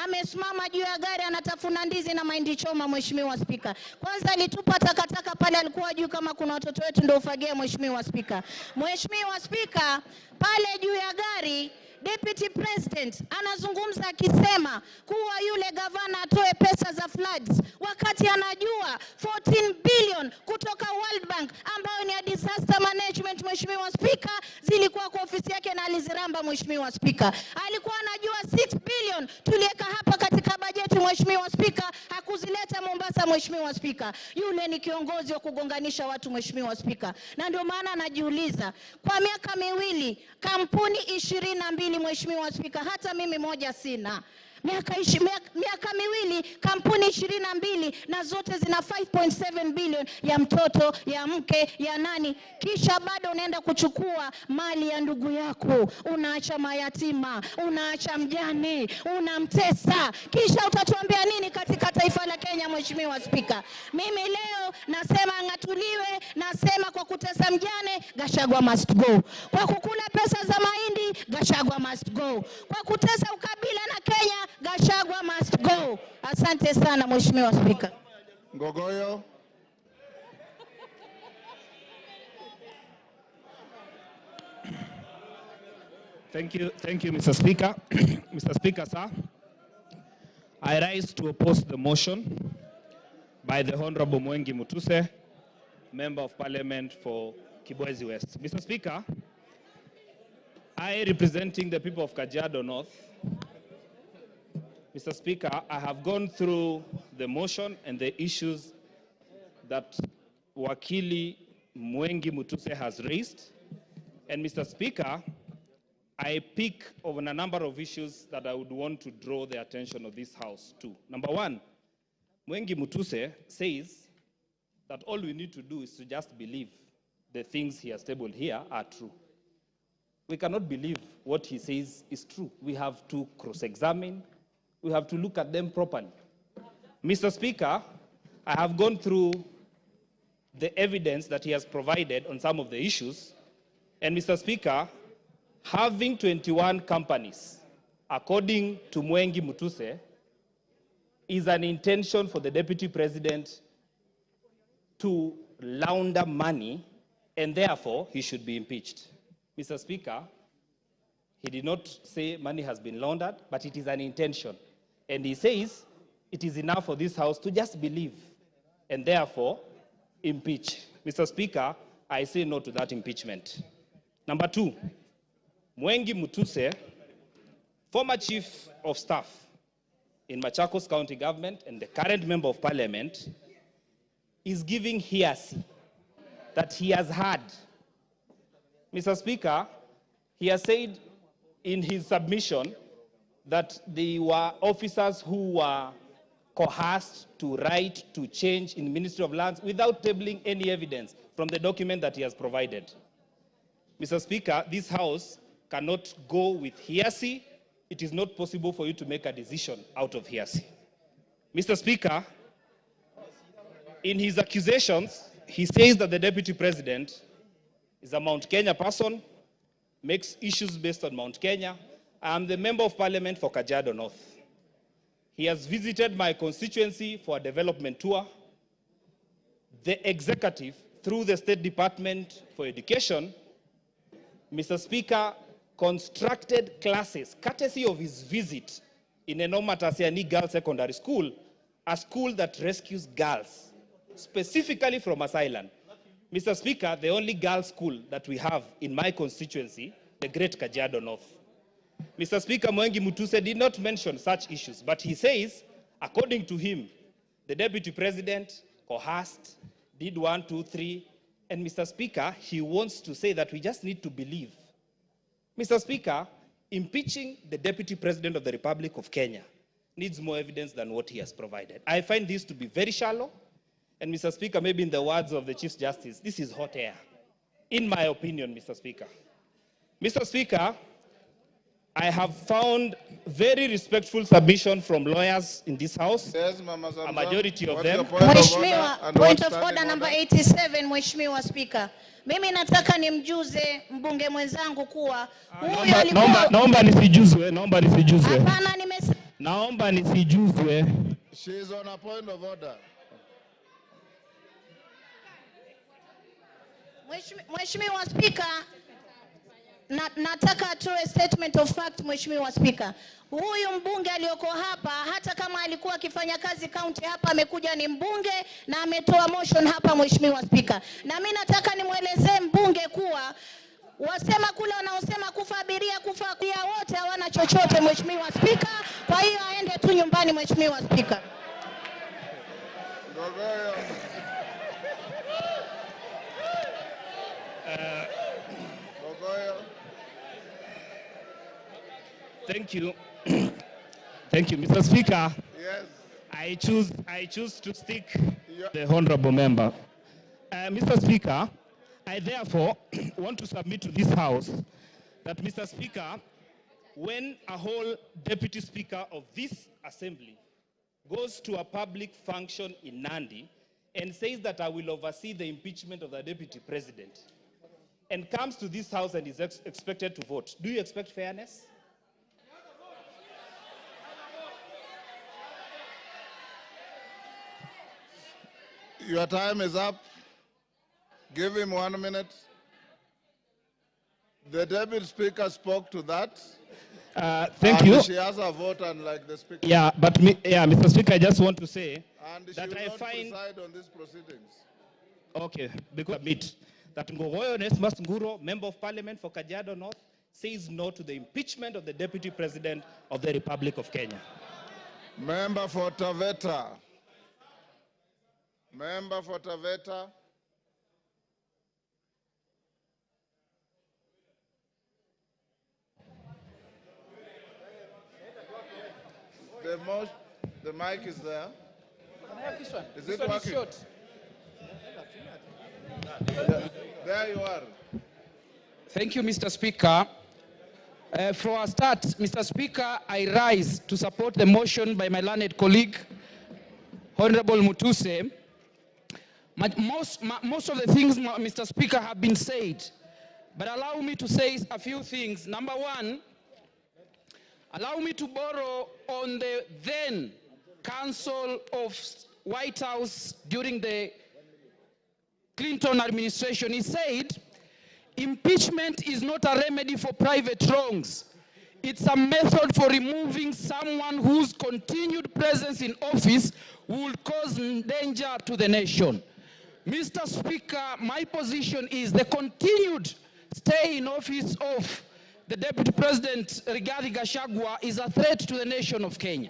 Amesimama juu ya gari anatafuna ndizi na mahindi choma Mheshimiwa Spika. Kwanza alitupa takataka pale, alikuwa juu kama kuna watoto wetu ndio ufagia Mheshimiwa Spika. Mheshimiwa Spika, pale juu ya gari Deputy President anazungumza akisema kuwa yule gavana atoe pesa za floods wakati anajua 14 billion kutoka World Bank ambayo ni ya disaster management Mheshimiwa Spika zilikuwa kwa ofisi yake na aliziramba Mheshimiwa Spika. Alikuwa anajua 6 billion tuliweka hapa katika bajeti Mheshimiwa Spika, hakuzileta Mombasa Mheshimiwa Spika. Yule ni kiongozi wa kugonganisha watu Mheshimiwa Spika. Na ndio maana anajiuliza kwa miaka miwili kampuni 22 Mheshimiwa Spika, hata mimi moja sina. Miaka miwili kampuni 22 na zote zina 5.7 billion ya mtoto, ya mke, ya nani. Kisha bado unaenda kuchukua mali ya ndugu yako, unaacha mayatima, unaacha mjane, unamtesa. Kisha utatuambia nini katika taifa la Kenya Mheshimiwa Spika? Mimi leo nasema ngatuliwe, nasema kwa kutesa mjane Gachagua must go. Kwa kukula pesa za mahindi Gachagua must go. Kwa kutesa ukabila na Kenya Gachagua must go. Asante sana Mheshimiwa Spika. Ngogoyo. Thank you, Mr. Speaker. Mr. Speaker, sir, I rise to oppose the motion by by the Honorable Mwengi Mutuse, Member of Parliament for Kibwezi West. Mr. Speaker, I, representing the people of Kajiado North, Mr. Speaker, I have gone through the motion and the issues that Wakili Mwengi Mutuse has raised. And Mr. Speaker, I pick on a number of issues that I would want to draw the attention of this House to. Number one, Mwengi Mutuse says that all we need to do is to just believe the things he has tabled here are true. We cannot believe what he says is true. We have to cross-examine. We have to look at them properly. Mr. Speaker, I have gone through the evidence that he has provided on some of the issues. And Mr. Speaker, having 21 companies, according to Mwengi Mutuse, is an intention for the Deputy President to launder money, and therefore he should be impeached. Mr. Speaker, he did not say money has been laundered, but it is an intention. And he says it is enough for this House to just believe and therefore impeach. Mr. Speaker, I say no to that impeachment. Number two, Mwengi Mutuse, former Chief of Staff in Machakos County Government and the current Member of Parliament, is giving hearsay that he has heard. Mr. Speaker, he has said in his submission that they were officers who were coerced to write to change in the Ministry of Lands without tabling any evidence from the document that he has provided. Mr. Speaker, this House cannot go with hearsay. It is not possible for you to make a decision out of hearsay. Mr. Speaker, in his accusations, he says that the Deputy President is a Mount Kenya person, makes issues based on Mount Kenya. I am the Member of Parliament for Kajiado North. He has visited my constituency for a development tour. The executive, through the State Department for Education, Mr. Speaker, constructed classes, courtesy of his visit in Enoma Tasiani Girls Secondary School, a school that rescues girls, specifically from asylum. Mr. Speaker, the only girls' school that we have in my constituency, the Great Kajiado North. Mr. Speaker, Mwengi Mutuse did not mention such issues, but he says, according to him, the Deputy President coerced, did 1, 2, 3, and Mr. Speaker, he wants to say that we just need to believe. Mr. Speaker, impeaching the Deputy President of the Republic of Kenya needs more evidence than what he has provided. I find this to be very shallow, and Mr. Speaker, maybe in the words of the Chief Justice, this is hot air, in my opinion, Mr. Speaker. Mr. Speaker, I have found very respectful submission from lawyers in this House, Yes, Mama Zamzam. a majority of What's them. your point of order Mheshimiwa, and point what's of order standing number order? 87, Mheshimiwa Spika. Mimi nataka nimjuze mbunge mwenzangu kuwa huyu alikuwa... Naomba nisijuzwe, naomba nisijuzwe. Hapana, nimesema... Naomba nisijuzwe. She is on a point of order. Mheshimiwa Spika, nataka atoe statement of fact, Mheshimiwa Spika. Huyu mbunge aliyoko hapa, hata kama alikuwa akifanya kazi county hapa, amekuja ni mbunge na ametoa motion hapa, Mheshimiwa Spika. Na mimi nataka nimwelezee mbunge kuwa wasema kule wanaosema kufa abiria, kufa pia, wote hawana chochote, Mheshimiwa Spika. Kwa hiyo aende tu nyumbani, Mheshimiwa Spika. Thank you. Thank you, Mr. Speaker. Yes. I choose to stick the honorable member. Mr. Speaker, I therefore want to submit to this House that, Mr. Speaker, when a whole deputy speaker of this assembly goes to a public function in Nandi and says that I will oversee the impeachment of the deputy president and comes to this House and is expected to vote, do you expect fairness? Your time is up. Give him 1 minute. The Deputy Speaker spoke to that. Thank you. She has a vote unlike the Speaker. Yeah, but Mr. Speaker, I just want to say And she that will I not find preside on these proceedings. okay because admit that Ngogoyo Onesmus Nguro, Member of Parliament for Kajiado North, says no to the impeachment of the Deputy President of the Republic of Kenya. Member for Taveta. Member for Taveta. The mic is there. Can I have this one? Is This it one working? is short. There you are. Thank you, Mr. Speaker. For a start, Mr. Speaker, I rise to support the motion by my learned colleague, Honorable Mutuse. Most of the things, Mr. Speaker, have been said, but allow me to say a few things. Number one, allow me to borrow on the then Council of White House during the Clinton administration. He said, impeachment is not a remedy for private wrongs. It's a method for removing someone whose continued presence in office would cause danger to the nation. Mr. Speaker, my position is the continued stay in office of the Deputy President Rigathi Gachagua is a threat to the nation of Kenya.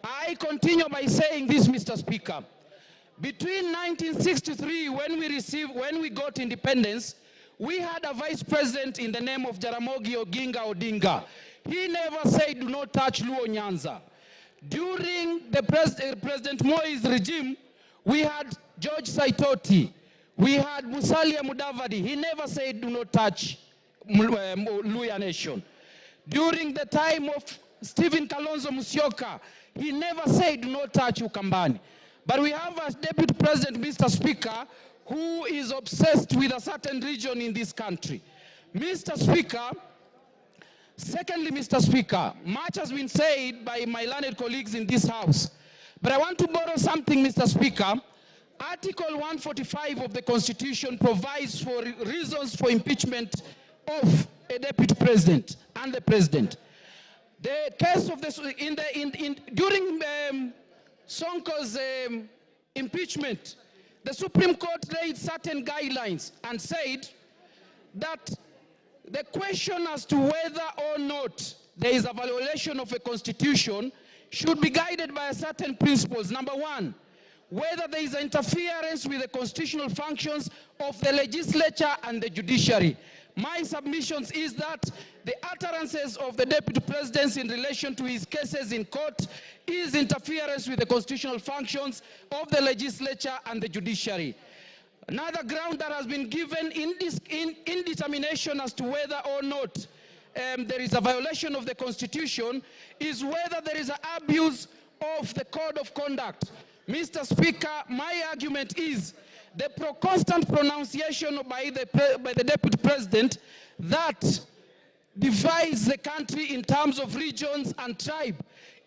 I continue by saying this, Mr. Speaker. Between 1963, when we got independence, we had a vice president in the name of Jaramogi Oginga Odinga. He never said, do not touch Luo Nyanza. During the President Moi's regime, we had George Saitoti. We had Musalia Mudavadi. He never said, do not touch Luya Nation. During the time of Stephen Kalonzo Musyoka, he never said, do not touch Ukambani. But we have a deputy president, Mr. Speaker, who is obsessed with a certain region in this country. Mr. Speaker, secondly, Mr. Speaker, much has been said by my learned colleagues in this House. But I want to borrow something, Mr. Speaker. Article 145 of the Constitution provides for reasons for impeachment of a deputy president and the president. The case of this during Sonko's impeachment, the Supreme Court laid certain guidelines and said that the question as to whether or not there is a violation of a constitution should be guided by certain principles. Number one, whether there is interference with the constitutional functions of the legislature and the judiciary. My submissions is that the utterances of the deputy president in relation to his cases in court is interference with the constitutional functions of the legislature and the judiciary. Another ground that has been given in determination as to whether or not there is a violation of the constitution is whether there is an abuse of the code of conduct. Mr. Speaker, my argument is the constant pronunciation by the deputy president that divides the country in terms of regions and tribe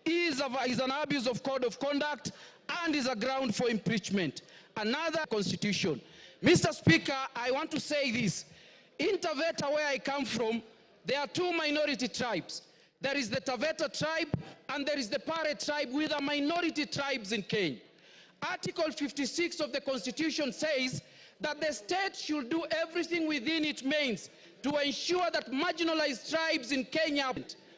is an abuse of code of conduct and is a ground for impeachment. Another constitution. Mr. Speaker, I want to say this. In Taveta, where I come from, there are two minority tribes. There is the Taveta tribe and there is the Pare tribe, with a minority tribes in Kenya. Article 56 of the Constitution says that the state should do everything within its means to ensure that marginalized tribes in Kenya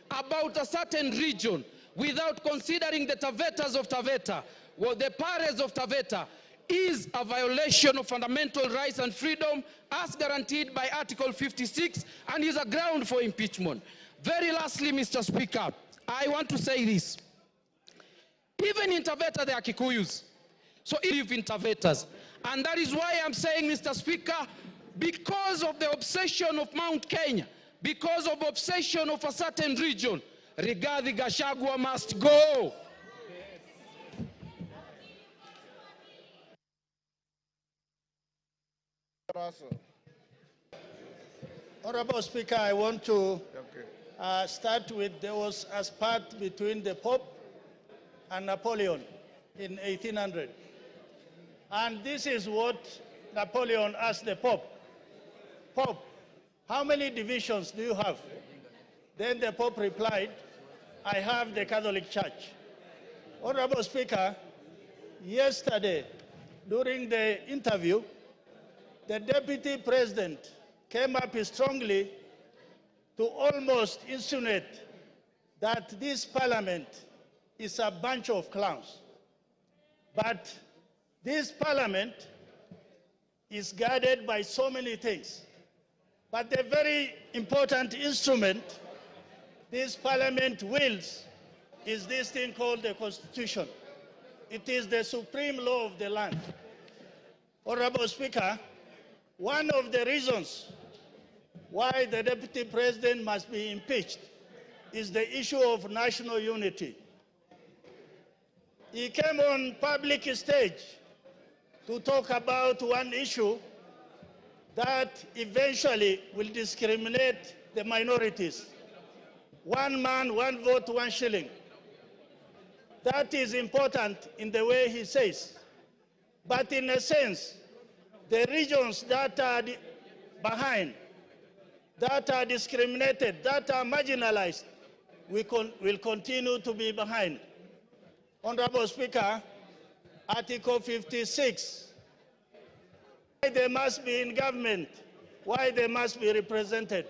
about a certain region without considering the Tavetas of Taveta or the Pares of Taveta is a violation of fundamental rights and freedom as guaranteed by Article 56 and is a ground for impeachment. Very lastly, Mr. Speaker, I want to say this. Even in Taveta, there are Kikuyus. So if live in Tavetas. And that is why I'm saying, Mr. Speaker, because of the obsession of Mount Kenya, because of obsession of a certain region, Rigathi Gachagua must go. Honorable Speaker, I want to start with, there was a spat between the Pope and Napoleon in 1800. And this is what Napoleon asked the Pope. Pope, how many divisions do you have? Then the Pope replied, I have the Catholic Church. Honorable Speaker, yesterday, during the interview, the Deputy President came up strongly to almost insinuate that this Parliament is a bunch of clowns. But this Parliament is guarded by so many things. But the very important instrument this Parliament wields is this thing called the Constitution. It is the supreme law of the land. Honorable Speaker, one of the reasons why the Deputy President must be impeached is the issue of national unity. He came on public stage to talk about one issue that eventually will discriminate the minorities. One man, one vote, one shilling. That is important in the way he says. But in a sense, the regions that are behind, that are discriminated, that are marginalized, will continue to be behind. Honorable Speaker, Article 56, why they must be in government, why they must be represented.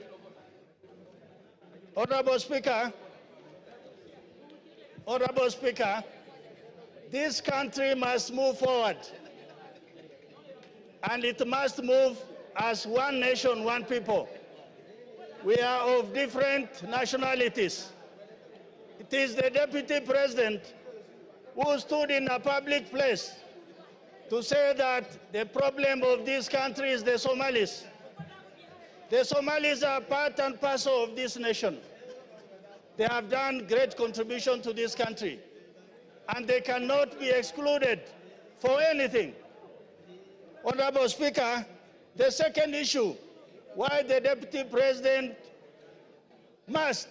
Honorable Speaker, this country must move forward, and it must move as one nation, one people. We are of different nationalities. It is the Deputy President who stood in a public place to say that the problem of this country is the Somalis. The Somalis are part and parcel of this nation. They have done great contribution to this country, and they cannot be excluded for anything. Honorable Speaker, the second issue why the Deputy President must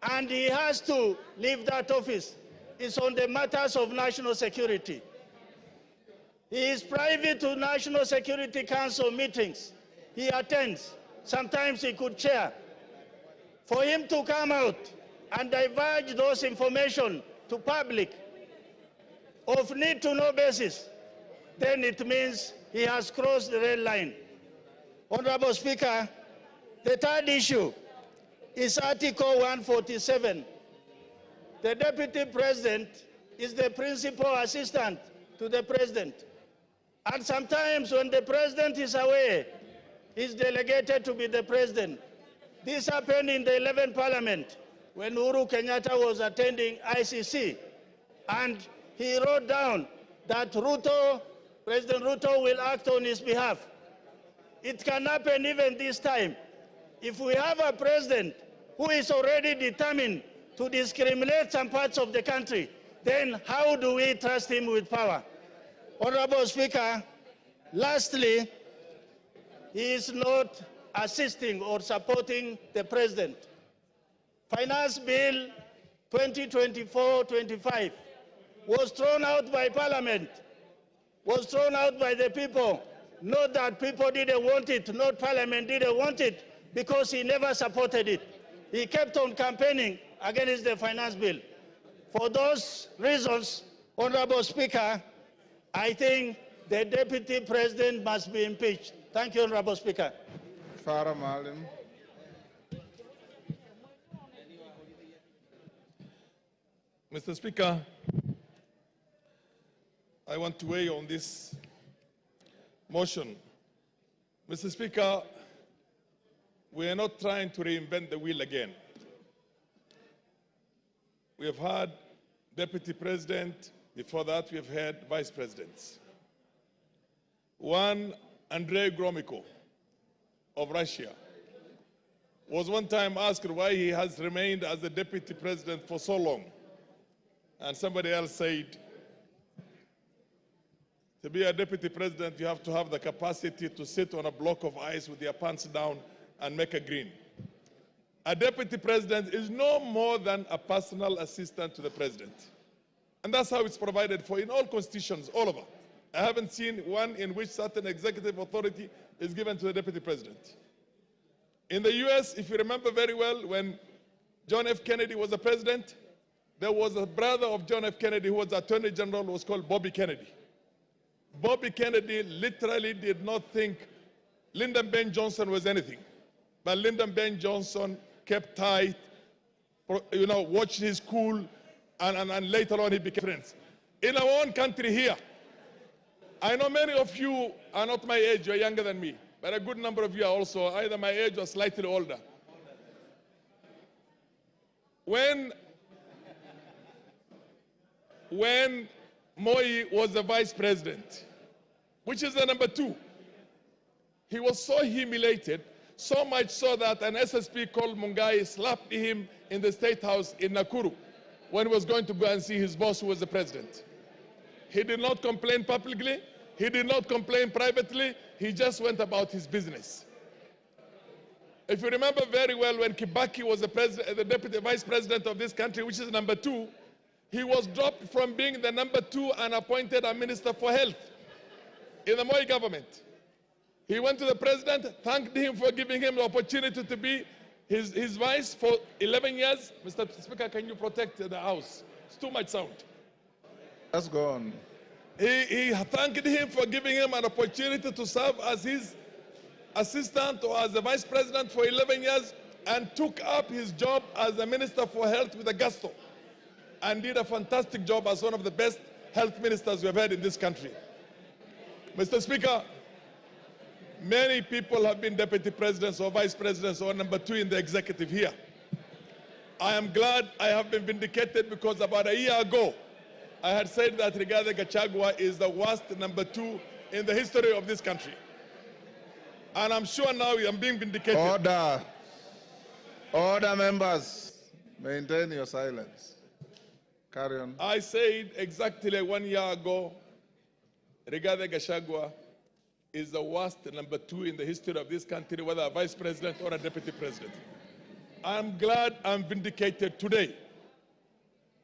and he has to leave that office is on the matters of national security. He is privy to National Security Council meetings. He attends. Sometimes he could chair. For him to come out and divulge those information to public of need-to-know basis, then it means he has crossed the red line. Honorable Speaker, the third issue is Article 147. The Deputy President is the principal assistant to the President. And sometimes when the President is away, he's delegated to be the President. This happened in the 11th Parliament when Uhuru Kenyatta was attending ICC. And he wrote down that President Ruto will act on his behalf. It can happen even this time. If we have a president who is already determined to discriminate some parts of the country, then how do we trust him with power? Honorable Speaker, lastly, he is not assisting or supporting the president. Finance Bill 2024-25 was thrown out by Parliament, was thrown out by the people. Not that people didn't want it, not Parliament didn't want it, because he never supported it. He kept on campaigning against the finance bill. For those reasons, Honorable Speaker, I think the Deputy President must be impeached. Thank you, Honorable Speaker. Farah Maalim. Mr. Speaker, I want to weigh on this motion. Mr. Speaker, we are not trying to reinvent the wheel again. We have had Deputy President, before that we have had Vice Presidents. One, Andrei Gromyko of Russia, was one time asked why he has remained as the Deputy President for so long. And somebody else said, to be a Deputy President, you have to have the capacity to sit on a block of ice with your pants down and make a green. A Deputy President is no more than a personal assistant to the President. And that's how it's provided for in all constitutions, all over. I haven't seen one in which certain executive authority is given to the Deputy President. In the US, if you remember very well, when John F. Kennedy was the president, there was a brother of John F. Kennedy who was Attorney General, who was called Bobby Kennedy. Bobby Kennedy literally did not think Lyndon B. Johnson was anything. But Lyndon B. Johnson kept tight, watched his school, and later on he became friends. In our own country here, I know many of you are not my age, you're younger than me, but a good number of you are also either my age or slightly older. When Moi was the vice president, which is the number 2, he was so humiliated, so much so that an SSP called Mungai slapped him in the State House in Nakuru when he was going to go and see his boss, who was the president. He did not complain publicly, he did not complain privately, he just went about his business. If you remember very well, when Kibaki was the deputy vice president of this country, which is number 2, he was dropped from being the number 2 and appointed a minister for health in the Moi government. He went to the president, thanked him for giving him the opportunity to be his vice for 11 years. Mr. Speaker, can you protect the house? It's too much sound. Let's go on. He thanked him for giving him an opportunity to serve as his assistant or as the vice president for 11 years and took up his job as the Minister for Health with a gusto and did a fantastic job as one of the best health ministers we've had in this country. Mr. Speaker, many people have been deputy presidents or vice presidents or number 2 in the executive here. I am glad I have been vindicated because about a year ago, I had said that Rigathi Gachagua is the worst number 2 in the history of this country. And I'm sure now I'm being vindicated. Order. Order, members. Maintain your silence. Carry on. I said exactly 1 year ago, Rigathi Gachagua is the worst number 2 in the history of this country, whether a vice president or a deputy president. I'm glad I'm vindicated today.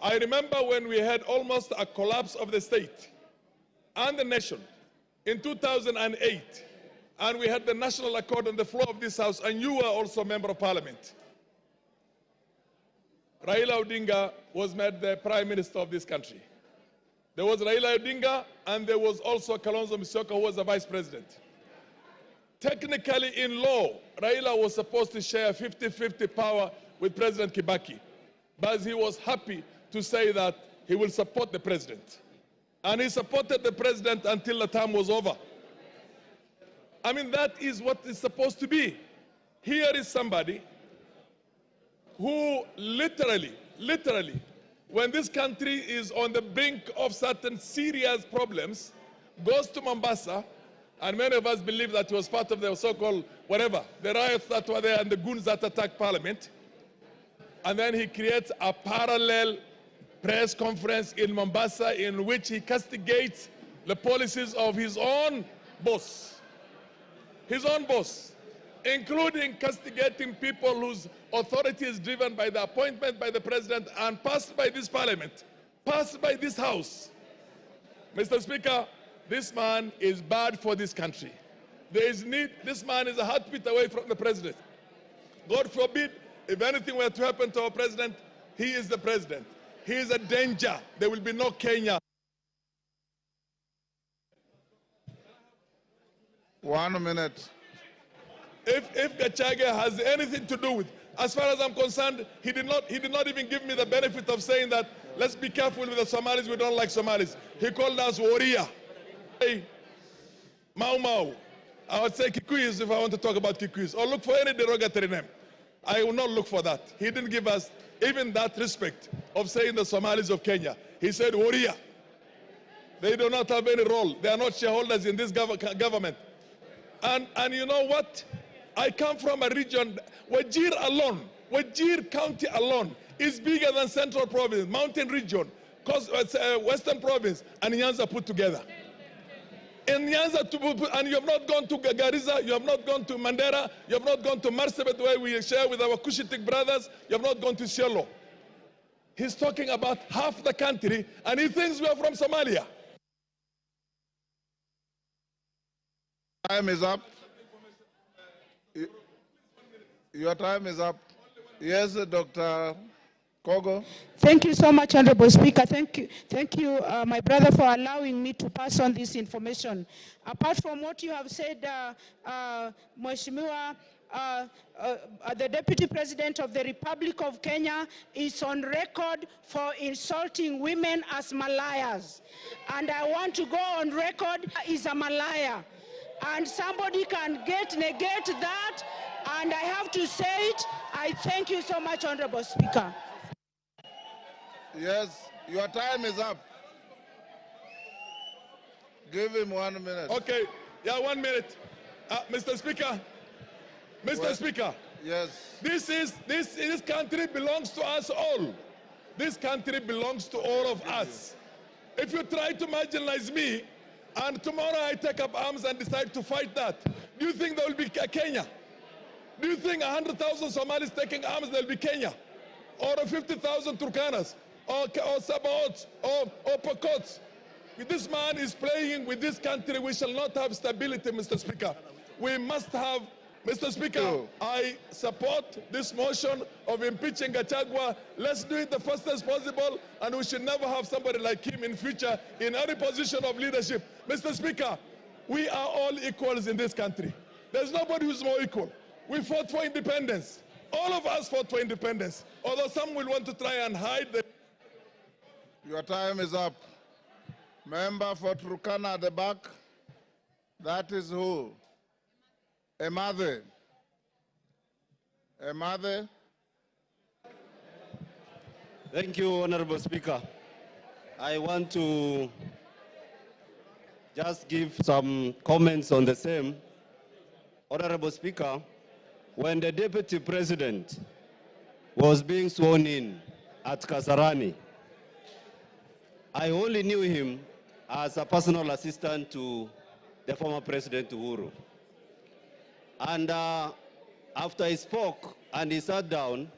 I remember when we had almost a collapse of the state and the nation in 2008, and we had the national accord on the floor of this house, and you were also a member of parliament. Raila Odinga was made the prime minister of this country. There was Raila Odinga, and there was also Kalonzo Musyoka, who was the vice president. Technically, in law, Raila was supposed to share 50-50 power with President Kibaki, but he was happy to say that he will support the president. And he supported the president until the term was over. I mean, that is what it's supposed to be. Here is somebody who literally, when this country is on the brink of certain serious problems, goes to Mombasa, and many of us believe that he was part of the so-called whatever, the riots that were there and the goons that attacked Parliament. And then he creates a parallel press conference in Mombasa in which he castigates the policies of his own boss. His own boss, including castigating people whose authority is driven by the appointment by the president and passed by this parliament, passed by this house. Mr. Speaker, this man is bad for this country. There is need, this man is a heartbeat away from the president. God forbid, if anything were to happen to our president, he is the president. He is a danger. There will be no Kenya. 1 minute. If Gachagua has anything to do with, as far as I'm concerned, he did not even give me the benefit of saying that, let's be careful with the Somalis, we don't like Somalis. He called us warrior. Hey, Mau Mau. I would say Kikuyus if I want to talk about Kikuyus, or look for any derogatory name. I will not look for that. He didn't give us even that respect of saying the Somalis of Kenya. He said warrior. They do not have any role. They are not shareholders in this government. And you know what? I come from a region, Wajir alone, Wajir County alone is bigger than Central Province, Mountain Region, Western Province, and Nyanza put together. In Nyanza, and you have not gone to Garissa, you have not gone to Mandera, you have not gone to Marsabit, where we share with our Cushitic brothers, you have not gone to Shiloh. He's talking about half the country, and he thinks we are from Somalia. Time is up. Your time is up. Yes, Dr. Kogo. Thank you so much, Honorable Speaker. Thank you, my brother, for allowing me to pass on this information. Apart from what you have said, Mheshimiwa, the Deputy President of the Republic of Kenya is on record for insulting women as Malayas. And I want to go on record, is a Malaya. And somebody can negate that, and I have to say it. I thank you so much, Honorable Speaker. Yes, your time is up. Give him 1 minute. Okay, yeah, 1 minute. Mr. Speaker, Speaker. Yes. This country belongs to us all. This country belongs to all of us. If you try to marginalize me, and tomorrow I take up arms and decide to fight that, do you think there will be Kenya? Do you think 100,000 Somalis taking arms, there will be Kenya? Or 50,000 Turkanas? Or Sabaots? Or Pokots? This man is playing with this country. We shall not have stability, Mr. Speaker. We must have, Mr. Speaker, I support this motion of impeaching Gachagua. Let's do it the fastest possible, and we should never have somebody like him in future in any position of leadership. Mr. Speaker, we are all equals in this country. There's nobody who's more equal. We fought for independence. All of us fought for independence, although some will want to try and hide the... Your time is up. Member for Turkana at the back. That is who? Emathe. Emathe. Thank you, Honorable Speaker. I want to just give some comments on the same. Honorable Speaker, when the Deputy President was being sworn in at Kasarani, I only knew him as a personal assistant to the former President Uhuru. And after he spoke and he sat down,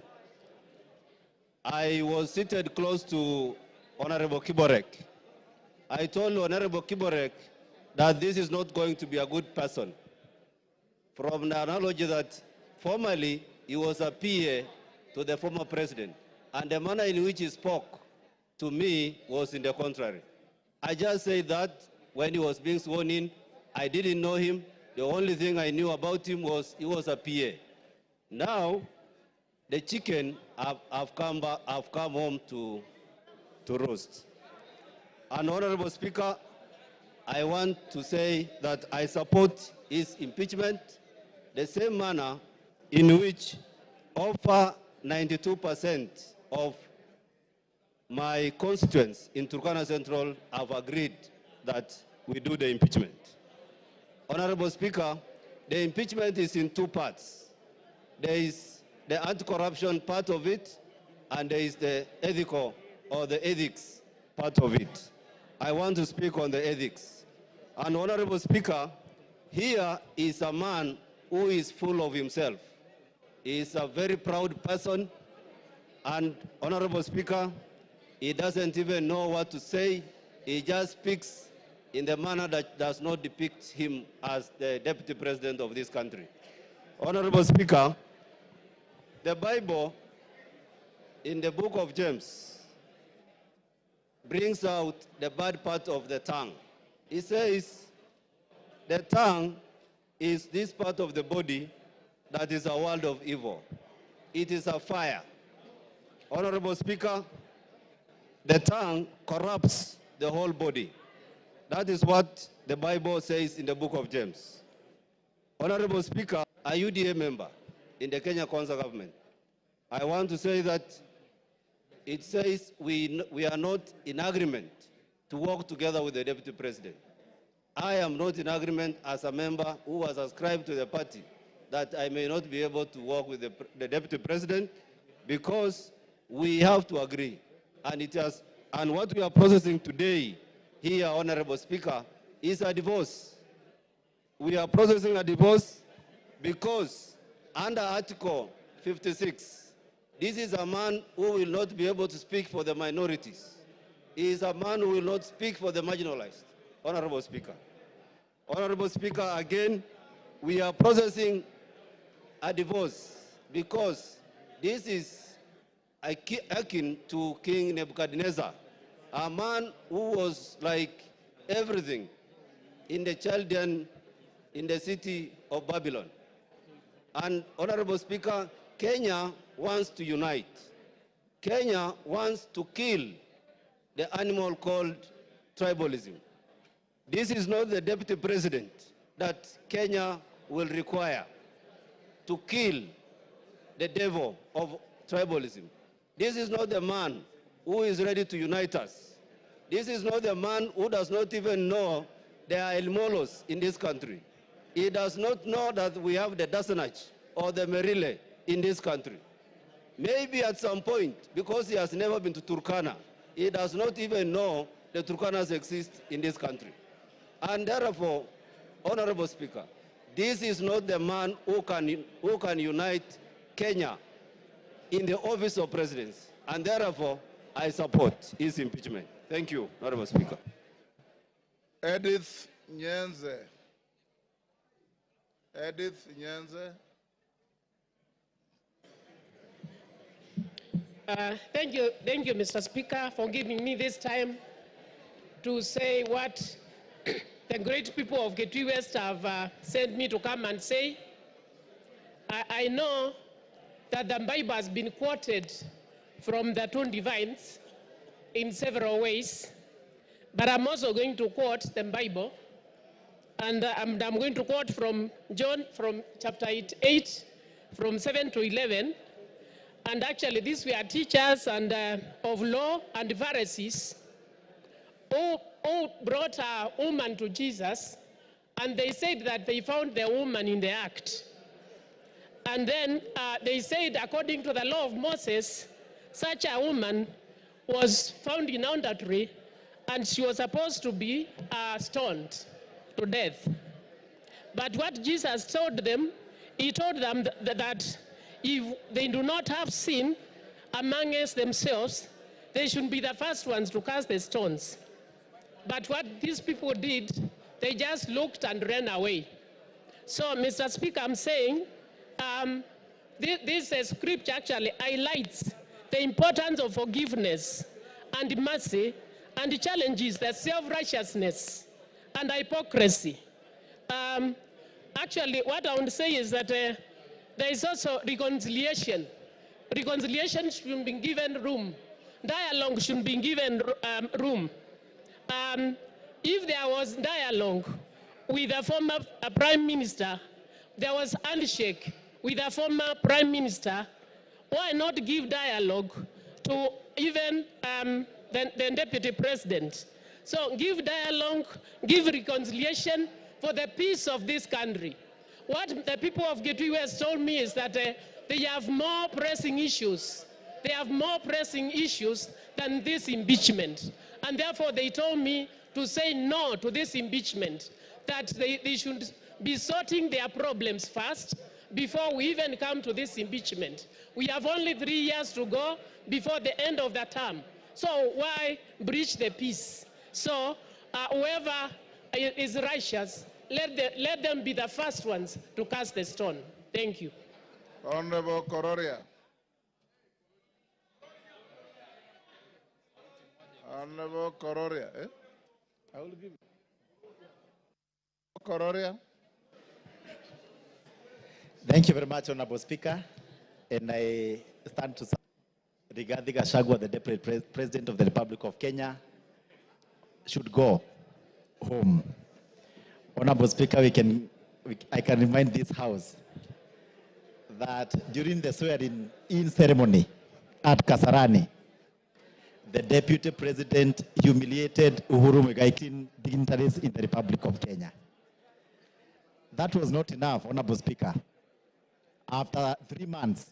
I was seated close to Honorable Kiborek. I told Honorable Kiborek that this is not going to be a good person, from the analogy that formerly he was a PA to the former president, and the manner in which he spoke to me was in the contrary. I just said that when he was being sworn in, I didn't know him. The only thing I knew about him was he was a PA. Now, the chicken have come home to roast. And Honorable Speaker, I want to say that I support his impeachment the same manner in which over 92% of my constituents in Turkana Central have agreed that we do the impeachment. Honorable Speaker, the impeachment is in two parts. There is the anti-corruption part of it, and there is the ethical or the ethics part of it. I want to speak on the ethics. And Honorable Speaker, here is a man who is full of himself. He is a very proud person, and Honorable Speaker, he doesn't even know what to say. He just speaks in the manner that does not depict him as the Deputy President of this country. Honorable Speaker, the Bible in the book of James brings out the bad part of the tongue. It says the tongue is this part of the body that is a world of evil. It is a fire. Honorable Speaker, the tongue corrupts the whole body. That is what the Bible says in the book of James. Honorable Speaker, a UDA member in the Kenya Council government, I want to say that it says we are not in agreement to work together with the Deputy President. I am not in agreement as a member who was ascribed to the party that I may not be able to work with the Deputy President because we have to agree. And what we are processing today here, Honorable Speaker, is a divorce. We are processing a divorce because under Article 56, this is a man who will not be able to speak for the minorities. He is a man who will not speak for the marginalized, Honorable Speaker. Honorable Speaker, again, we are processing a divorce because This is akin to King Nebuchadnezzar, a man who was like everything in the Chaldean, in the city of Babylon. And Honorable Speaker, Kenya wants to unite. Kenya wants to kill the animal called tribalism. This is not the deputy president that Kenya will require to kill the devil of tribalism. This is not the man who is ready to unite us. This is not the man who does not even know there are Elmolos in this country. He does not know that we have the Dasanach or the Merile in this country. Maybe at some point, because he has never been to Turkana, he does not even know the Turkanas exist in this country. And therefore, Honorable Speaker, this is not the man who can unite Kenya in the office of presidency. And therefore, I support his impeachment. Thank you, Honorable Speaker. Edith Nyenze. Edith Nyenze. Thank you, Mr. Speaker, for giving me this time to say what the great people of Kitui West have sent me to come and say. I know that the Bible has been quoted from the two divines in several ways, but I'm also going to quote the Bible, and I'm going to quote from John, from chapter 8, from 7 to 11. And actually, these were teachers and of law and Pharisees who brought a woman to Jesus, and they said that they found the woman in the act. And then they said, according to the law of Moses, such a woman was found in adultery, and she was supposed to be stoned to death. But what Jesus told them, he told them that if they do not have sin amongst themselves, they should be the first ones to cast the stones. But what these people did, they just looked and ran away. So, Mr. Speaker, I'm saying this scripture actually highlights the importance of forgiveness and mercy, and challenges the self-righteousness and hypocrisy. Actually, what I want to say is that there is also reconciliation. Reconciliation should be given room. Dialogue should be given room. If there was dialogue with a former prime minister, there was handshake with a former prime minister, why not give dialogue to even the deputy president? So give dialogue, give reconciliation for the peace of this country. What the people of Kitui West told me is that they have more pressing issues. They have more pressing issues than this impeachment. And therefore they told me to say no to this impeachment, that they should be sorting their problems first before we even come to this impeachment. We have only 3 years to go before the end of the term. So why breach the peace? So whoever is righteous, let them be the first ones to cast the stone. Thank you. Honorable Kororia. Honorable Kororia. I will give Kororia. Thank you very much, Honorable Speaker. And I stand to support Rigathi Gachagua, the Deputy President of the Republic of Kenya, should go home. Honorable Speaker, I can remind this House that during the swearing-in ceremony at Kasarani, the Deputy President humiliated Uhuru Muigai dignitaries in the Republic of Kenya. That was not enough, Honorable Speaker. After 3 months,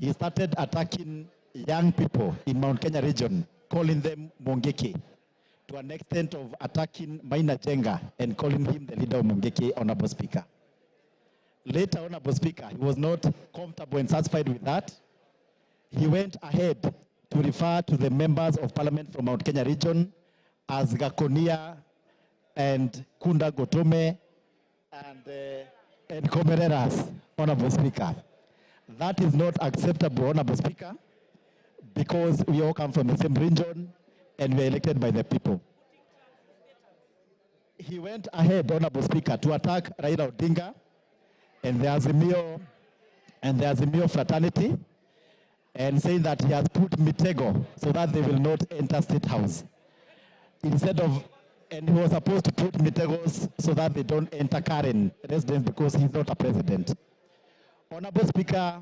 he started attacking young people in Mount Kenya region, calling them Mongeki, to an extent of attacking Maina Jenga and calling him the leader of Mongeki, Honorable Speaker. Later, Honorable Speaker, he was not comfortable and satisfied with that. He went ahead to refer to the members of parliament from Mount Kenya region as Gakonia and Kunda Gotome and Komereras, Honorable Speaker. That is not acceptable, Honorable Speaker, because we all come from the same region and we are elected by the people. He went ahead, Honorable Speaker, to attack Raila Odinga and the Azimio fraternity, and saying that he has put Mitego so that they will not enter State House. And he was supposed to put Mitegos so that they don't enter Karen residence because he's not a president. Honorable Speaker,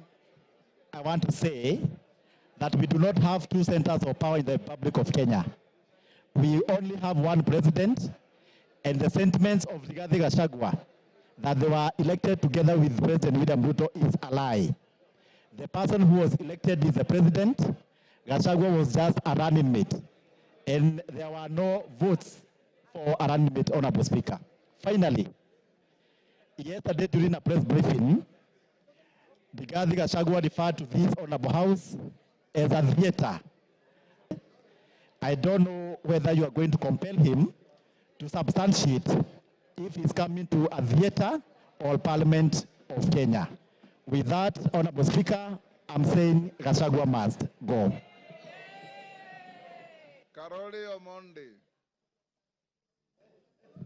I want to say that we do not have two centers of power in the Republic of Kenya. We only have one president, and the sentiments of Rigathi Gachagua that they were elected together with President William Ruto is a lie. The person who was elected is the president. Gachagua was just a running mate, and there were no votes for a running mate, Honorable Speaker. Finally, yesterday during a press briefing, Rigathi Gachagua referred to this Honorable House as a theater. I don't know whether you are going to compel him to substantiate if he's coming to a theater or Parliament of Kenya. With that, Honorable Speaker, I'm saying Gachagua must go.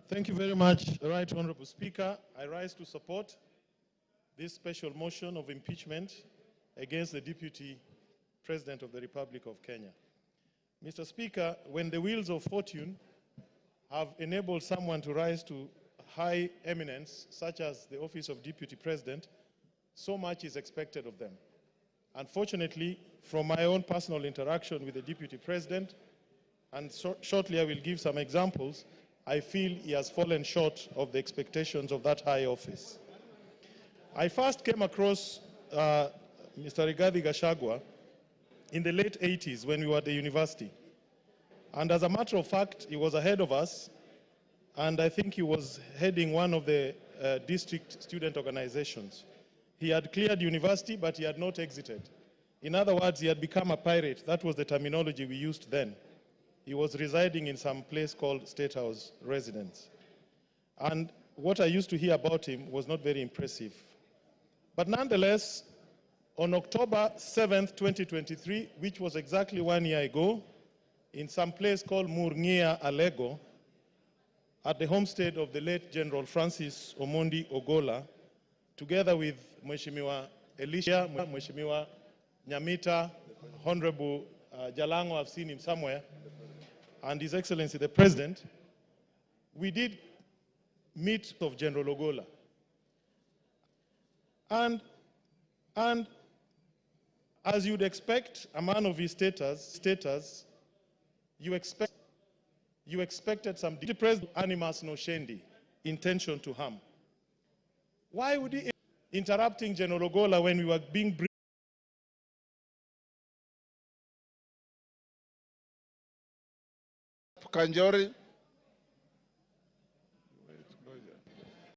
Thank you very much, Right Honorable Speaker. I rise to support this special motion of impeachment against the Deputy President of the Republic of Kenya. Mr. Speaker, when the wheels of fortune have enabled someone to rise to high eminence, such as the office of Deputy President, so much is expected of them. Unfortunately, from my own personal interaction with the Deputy President, and shortly I will give some examples, I feel he has fallen short of the expectations of that high office. I first came across Mr. Rigathi Gachagua in the late 80s when we were at the university. And as a matter of fact, he was ahead of us, and I think he was heading one of the district student organizations. He had cleared university, but he had not exited. In other words, he had become a pirate. That was the terminology we used then. He was residing in some place called State House residence. And what I used to hear about him was not very impressive. But nonetheless, on October 7th, 2023, which was exactly 1 year ago, in some place called Murngia, Alego, at the homestead of the late General Francis Omondi Ogola, together with Mheshimiwa Elisha, Mheshimiwa Nyamita, Honorable Jalango, I've seen him somewhere, and His Excellency the President, we did meet of General Ogola. And as you'd expect, a man of his status, you expected some depressed animus nocendi, intention to harm. Why would he interrupting General Ogola when we were being briefed? Kanjori.